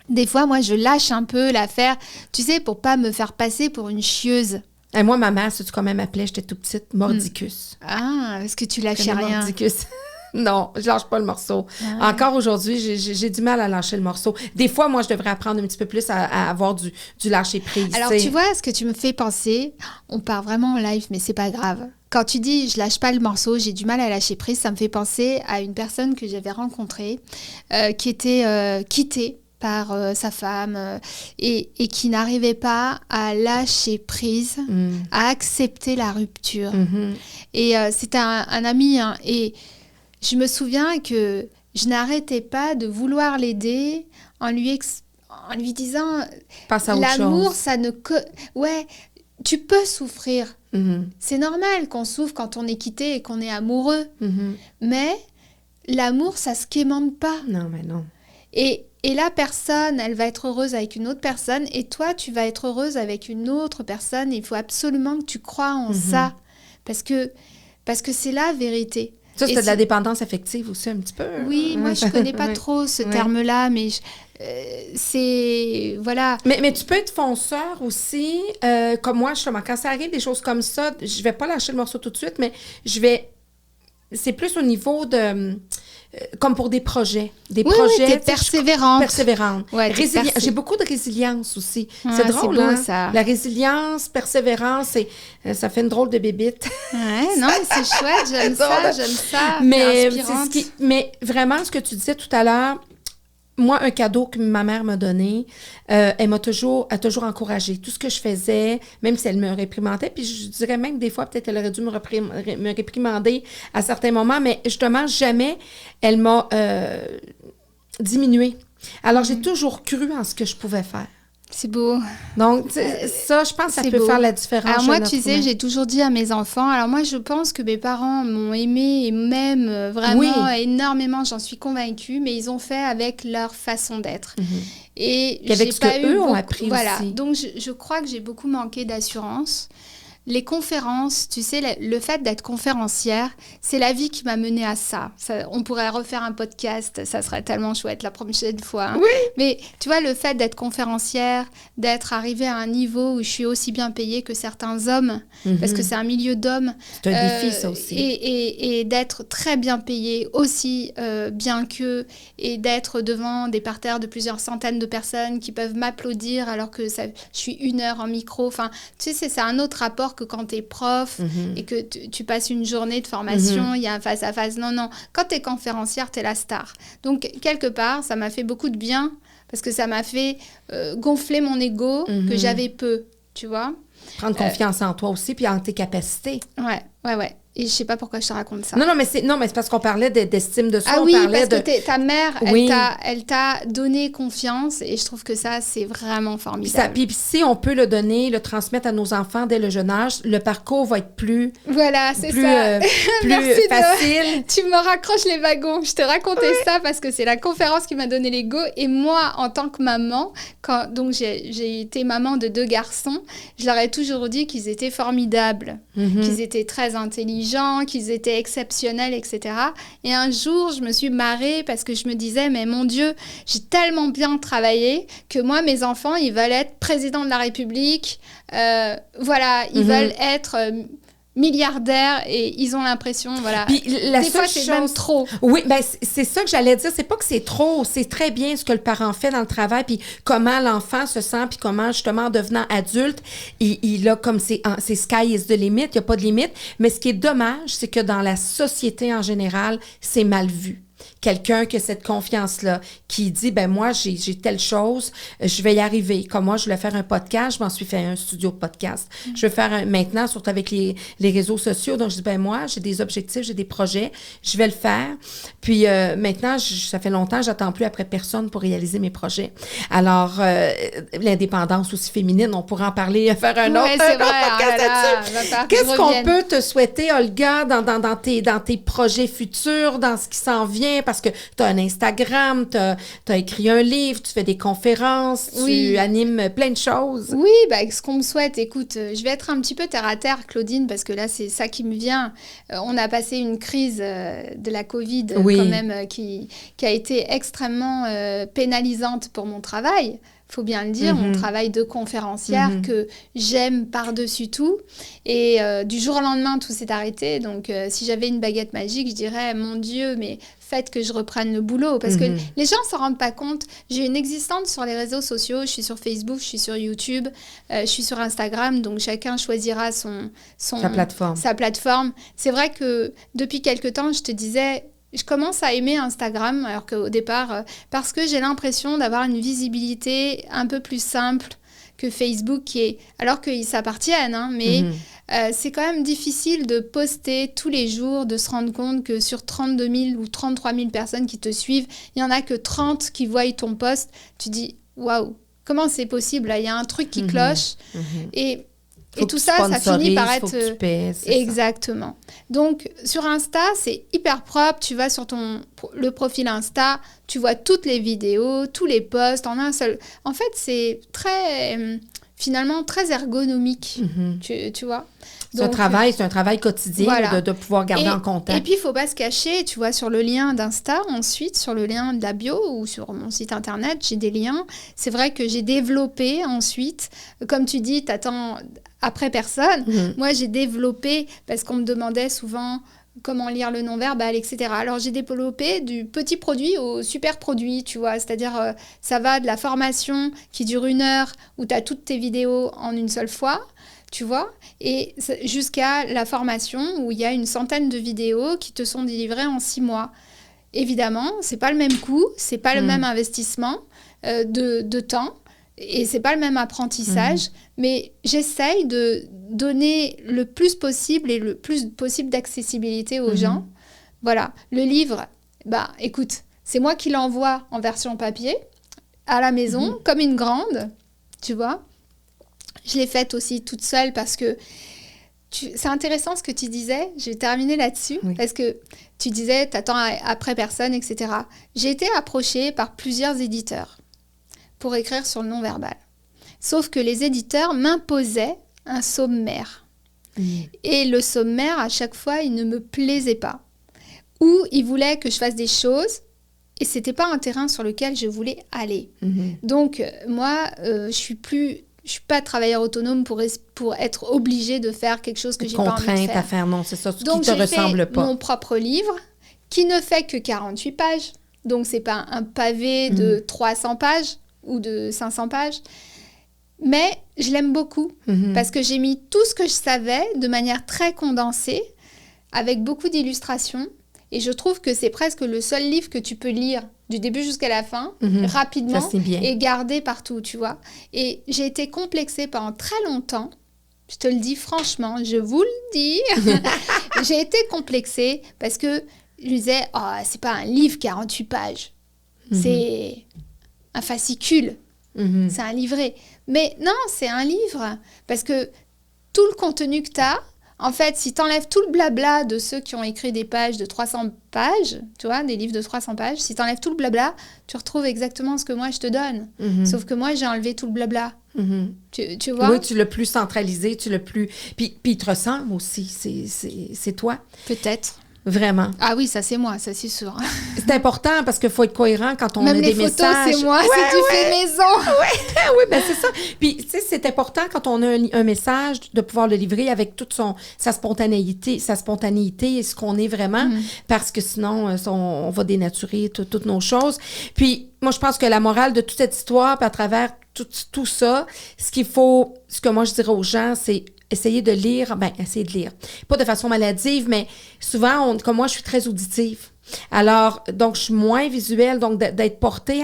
Speaker 2: des fois, moi, je lâche un peu l'affaire, tu sais, pour pas me faire passer pour une chieuse.
Speaker 1: Et moi, ma mère, sais-tu comment elle m'appelait? J'étais toute petite, mordicus.
Speaker 2: Ah, est-ce que tu lâchais rien?
Speaker 1: Mordicus. Non, je lâche pas le morceau. Encore aujourd'hui, j'ai du mal à lâcher le morceau. Des fois, moi, je devrais apprendre un petit peu plus à avoir du lâcher-prise.
Speaker 2: Alors, tu vois, ce que tu me fais penser, on part vraiment en live, mais c'est pas grave. Quand tu dis « je lâche pas le morceau, j'ai du mal à lâcher prise », ça me fait penser à une personne que j'avais rencontrée qui était quittée par sa femme et qui n'arrivait pas à lâcher prise, à accepter la rupture. Et c'était un ami, hein, et je me souviens que je n'arrêtais pas de vouloir l'aider en lui disant l'amour, ça ne... Ouais, tu peux souffrir. C'est normal qu'on souffre quand on est quitté et qu'on est amoureux. Mais l'amour, ça se quémande pas.
Speaker 1: Non, mais non.
Speaker 2: Et la personne, elle va être heureuse avec une autre personne et toi, tu vas être heureuse avec une autre personne. Il faut absolument que tu crois en ça parce que c'est la vérité.
Speaker 1: Ça, c'est de la dépendance affective aussi un petit peu.
Speaker 2: Oui, moi, je ne connais pas trop ce terme-là, mais c'est... Voilà.
Speaker 1: Mais tu peux être fonceur aussi. Comme moi, justement, quand ça arrive, des choses comme ça, je ne vais pas lâcher le morceau tout de suite, mais je vais... C'est plus au niveau de... comme pour des projets. Des projets.
Speaker 2: Oui, t'es persévérante.
Speaker 1: Ouais, j'ai beaucoup de résilience aussi.
Speaker 2: Ouais,
Speaker 1: c'est drôle,
Speaker 2: beau,
Speaker 1: hein?
Speaker 2: Ça.
Speaker 1: La résilience, persévérance, ça fait une drôle de bébite.
Speaker 2: Ouais, non, mais c'est chouette, j'aime ça.
Speaker 1: Mais, mais vraiment, ce que tu disais tout à l'heure, moi, un cadeau que ma mère m'a donné, elle a toujours encouragé. Tout ce que je faisais, même si elle me réprimandait, puis je dirais même des fois, peut-être qu'elle aurait dû me réprimander à certains moments, mais justement, jamais elle m'a diminué. Alors, j'ai toujours cru en ce que je pouvais faire.
Speaker 2: C'est beau.
Speaker 1: Donc, ça, je pense que ça peut faire la différence.
Speaker 2: Alors moi, tu sais, j'ai toujours dit à mes enfants, alors moi, je pense que mes parents m'ont aimée et m'aiment vraiment énormément, j'en suis convaincue, mais ils ont fait avec leur façon d'être. Et
Speaker 1: avec ce qu'eux ont appris
Speaker 2: voilà.
Speaker 1: aussi.
Speaker 2: Donc, je crois que j'ai beaucoup manqué d'assurance. Les conférences, tu sais, le fait d'être conférencière, c'est la vie qui m'a menée à ça. On pourrait refaire un podcast, ça serait tellement chouette la prochaine fois. Hein.
Speaker 1: Oui.
Speaker 2: Mais tu vois, le fait d'être conférencière, d'être arrivée à un niveau où je suis aussi bien payée que certains hommes, parce que c'est un milieu d'hommes.
Speaker 1: C'est un défi, ça aussi.
Speaker 2: Et d'être très bien payée aussi bien qu'eux, et d'être devant des parterres de plusieurs centaines de personnes qui peuvent m'applaudir alors que je suis 1 heure en micro. Enfin, tu sais, c'est un autre rapport que quand tu es prof et que tu passes une journée de formation, il y a un face-à-face. Non. Quand tu es conférencière, tu es la star. Donc, quelque part, ça m'a fait beaucoup de bien parce que ça m'a fait gonfler mon ego que j'avais peu, tu vois.
Speaker 1: Prendre confiance en toi aussi puis en tes capacités.
Speaker 2: Ouais. Et je sais pas pourquoi je te raconte ça.
Speaker 1: Non, mais c'est parce qu'on parlait d'estime de soi.
Speaker 2: Ah oui,
Speaker 1: on parlait
Speaker 2: parce que ta mère,
Speaker 1: oui.
Speaker 2: elle t'a donné confiance et je trouve que ça, c'est vraiment formidable.
Speaker 1: Puis si on peut le transmettre à nos enfants dès le jeune âge, le parcours va être plus...
Speaker 2: Voilà, c'est
Speaker 1: plus,
Speaker 2: ça.
Speaker 1: plus facile.
Speaker 2: Tu me raccroches les wagons. Je te racontais ça parce que c'est la conférence qui m'a donné les go. Et moi, en tant que maman, donc j'ai été maman de 2 garçons, je leur ai toujours dit qu'ils étaient formidables, qu'ils étaient très intelligents, qu'ils étaient exceptionnels, etc. Et un jour, je me suis marrée parce que je me disais, mais mon Dieu, j'ai tellement bien travaillé que moi, mes enfants, ils veulent être président de la République. Voilà, ils veulent être milliardaires et ils ont l'impression, voilà.
Speaker 1: Puis la
Speaker 2: des fois,
Speaker 1: seule
Speaker 2: c'est même
Speaker 1: chose-
Speaker 2: trop.
Speaker 1: Oui, ben c'est ça que j'allais dire. C'est pas que c'est trop, c'est très bien ce que le parent fait dans le travail, puis comment l'enfant se sent, puis comment, justement, en devenant adulte, il a comme c'est sky is the limit, il n'y a pas de limite. Mais ce qui est dommage, c'est que dans la société en général, c'est mal vu. Quelqu'un qui a cette confiance-là, qui dit, ben moi, j'ai telle chose, je vais y arriver. Comme moi, je voulais faire un podcast, je m'en suis fait un studio de podcast. Je veux faire maintenant, surtout avec les réseaux sociaux, donc je dis, ben moi, j'ai des objectifs, j'ai des projets, je vais le faire. Puis maintenant, ça fait longtemps, j'attends plus après personne pour réaliser mes projets. Alors, l'indépendance aussi féminine, on pourra en parler, faire un autre,
Speaker 2: c'est vrai,
Speaker 1: podcast là-dessus. Qu'est-ce qu'on peut te souhaiter, Olga, dans tes projets futurs, dans ce qui s'en vient? Parce que tu as un Instagram, tu as écrit un livre, tu fais des conférences, tu animes plein de choses.
Speaker 2: Oui, ben, ce qu'on me souhaite, écoute, je vais être un petit peu terre à terre, Claudine, parce que là, c'est ça qui me vient. On a passé une crise de la Covid quand même qui a été extrêmement pénalisante pour mon travail. Faut bien le dire, mon travail de conférencière que j'aime par-dessus tout. Et du jour au lendemain, tout s'est arrêté. Donc, si j'avais une baguette magique, je dirais, mon Dieu, mais faites que je reprenne le boulot. Parce que les gens ne s'en rendent pas compte. J'ai une existence sur les réseaux sociaux. Je suis sur Facebook, je suis sur YouTube, je suis sur Instagram. Donc, chacun choisira sa plateforme. C'est vrai que depuis quelque temps, je te disais... Je commence à aimer Instagram, alors qu'au départ, parce que j'ai l'impression d'avoir une visibilité un peu plus simple que Facebook, alors qu'ils s'appartiennent, hein, mais c'est quand même difficile de poster tous les jours, de se rendre compte que sur 32 000 ou 33 000 personnes qui te suivent, il n'y en a que 30 qui voient ton post. Tu dis, waouh, comment c'est possible? Il y a un truc qui cloche. Et tout ça, ça finit par être...
Speaker 1: Faut que tu paies,
Speaker 2: exactement. Ça. Donc, sur Insta, c'est hyper propre. Tu vas sur le profil Insta, tu vois toutes les vidéos, tous les posts en un seul... En fait, c'est finalement très ergonomique, tu vois.
Speaker 1: C'est un travail quotidien voilà. de pouvoir garder en contact.
Speaker 2: Et puis, il ne faut pas se cacher, tu vois, sur le lien d'Insta, ensuite, sur le lien de la bio ou sur mon site Internet, j'ai des liens. C'est vrai que j'ai développé ensuite, comme tu dis, t'attends après personne. Moi, j'ai développé, parce qu'on me demandait souvent comment lire le non-verbal, etc. Alors, j'ai développé du petit produit au super produit, tu vois. C'est-à-dire, ça va de la formation qui dure 1 heure, où tu as toutes tes vidéos en une seule fois, tu vois, et jusqu'à la formation où il y a une centaine de vidéos qui te sont délivrées en 6 mois. Évidemment, c'est pas le même coût, c'est pas le même investissement de temps et c'est pas le même apprentissage, mais j'essaye de donner le plus possible et le plus possible d'accessibilité aux gens. Voilà, le livre, bah écoute, c'est moi qui l'envoie en version papier à la maison, comme une grande, tu vois. Je l'ai faite aussi toute seule parce que c'est intéressant ce que tu disais. Je vais terminer là-dessus parce que tu disais t'attends après personne, etc. J'ai été approchée par plusieurs éditeurs pour écrire sur le non-verbal. Sauf que les éditeurs m'imposaient un sommaire. Et le sommaire, à chaque fois, il ne me plaisait pas. Ou ils voulaient que je fasse des choses et ce n'était pas un terrain sur lequel je voulais aller. Donc, moi, je suis pas travailleur autonome pour être obligée de faire quelque chose que j'ai pas envie de faire.
Speaker 1: Contrainte à faire, non, c'est ça,
Speaker 2: donc,
Speaker 1: qui te ressemble pas.
Speaker 2: Donc, j'ai fait mon propre livre qui ne fait que 48 pages. Donc, c'est pas un pavé de 300 pages ou de 500 pages. Mais je l'aime beaucoup parce que j'ai mis tout ce que je savais de manière très condensée, avec beaucoup d'illustrations. Et je trouve que c'est presque le seul livre que tu peux lire du début jusqu'à la fin, rapidement, et garder partout, tu vois. Et j'ai été complexée pendant très longtemps. Je te le dis franchement, je vous le dis. J'ai été complexée parce que je me disais, oh, c'est pas un livre 48 pages. C'est un fascicule. C'est un livret. Mais non, c'est un livre. Parce que tout le contenu que tu as, en fait, si tu enlèves tout le blabla de ceux qui ont écrit des pages de 300 pages, tu vois, des livres de 300 pages, si tu enlèves tout le blabla, tu retrouves exactement ce que moi, je te donne. Sauf que moi, j'ai enlevé tout le blabla. Tu vois?
Speaker 1: Oui, tu l'as plus centralisé, tu l'as plus... Puis il te ressemble aussi, c'est toi.
Speaker 2: Peut-être.
Speaker 1: Vraiment.
Speaker 2: Ah oui, ça c'est moi, ça c'est sûr.
Speaker 1: C'est important parce qu'il faut être cohérent quand on
Speaker 2: Même
Speaker 1: a des
Speaker 2: les photos,
Speaker 1: messages.
Speaker 2: c'est moi, c'est du fait maison.
Speaker 1: Oui, ben c'est ça. Puis, tu sais, c'est important quand on a un message de pouvoir le livrer avec toute sa spontanéité et ce qu'on est vraiment, parce que sinon, on va dénaturer toutes nos choses. Puis, moi, je pense que la morale de toute cette histoire, puis à travers tout ça, ce que moi, je dirais aux gens, c'est essayer de lire, essayer de lire. Pas de façon maladive, mais souvent, comme moi, je suis très auditive. Alors, donc, je suis moins visuelle, donc d'être portée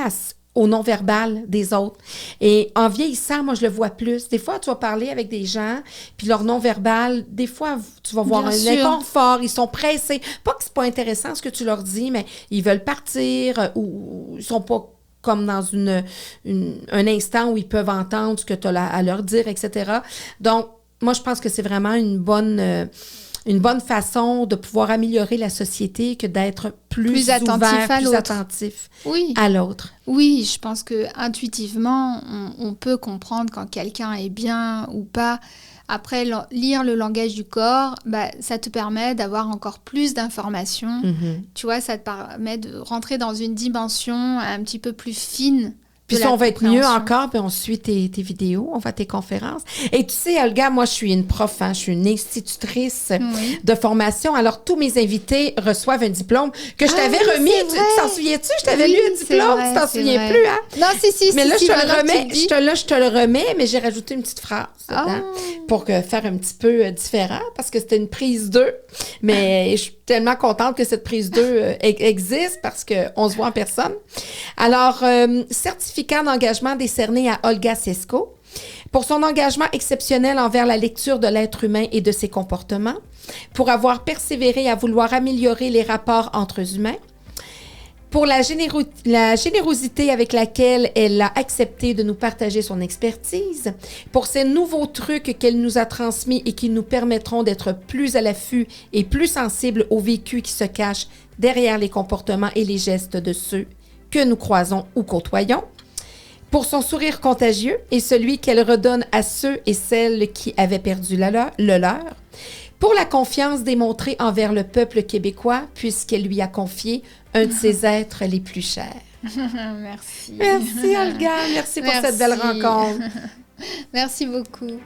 Speaker 1: au non-verbal des autres. Et en vieillissant, moi, je le vois plus. Des fois, tu vas parler avec des gens, puis leur non-verbal, des fois, tu vas voir un inconfort, ils sont pressés. Pas que c'est pas intéressant ce que tu leur dis, mais ils veulent partir ou ils sont pas comme dans un instant où ils peuvent entendre ce que tu as à leur dire, etc. Donc, moi, je pense que c'est vraiment une bonne façon de pouvoir améliorer la société que d'être plus attentif à l'autre. Attentif à l'autre.
Speaker 2: Oui, je pense que intuitivement, on peut comprendre quand quelqu'un est bien ou pas. Après, lire le langage du corps, ça te permet d'avoir encore plus d'informations. Mm-hmm. Tu vois, ça te permet de rentrer dans une dimension un petit peu plus fine.
Speaker 1: Puis ça, on va être mieux encore, puis on suit tes vidéos, on va tes conférences. Et tu sais, Olga, moi, je suis une prof, je suis une institutrice de formation. Alors, tous mes invités reçoivent un diplôme que je t'avais remis. Tu t'en souviens-tu? Je t'avais lu un diplôme, tu t'en souviens plus, hein?
Speaker 2: Non, si.
Speaker 1: Mais là, je te le remets, mais j'ai rajouté une petite phrase pour faire un petit peu différent, parce que c'était une prise 2. Mais je suis tellement contente que cette prise 2 existe parce qu'on se voit en personne. Alors, certificat d'engagement décerné à Olga Sesko pour son engagement exceptionnel envers la lecture de l'être humain et de ses comportements, pour avoir persévéré à vouloir améliorer les rapports entre humains, pour la générosité avec laquelle elle a accepté de nous partager son expertise, pour ces nouveaux trucs qu'elle nous a transmis et qui nous permettront d'être plus à l'affût et plus sensibles aux vécus qui se cachent derrière les comportements et les gestes de ceux que nous croisons ou côtoyons, pour son sourire contagieux et celui qu'elle redonne à ceux et celles qui avaient perdu le leur, pour la confiance démontrée envers le peuple québécois puisqu'elle lui a confié un de ses êtres les plus chers.
Speaker 2: Merci.
Speaker 1: Merci, Olga. Merci pour cette belle rencontre.
Speaker 2: Merci beaucoup.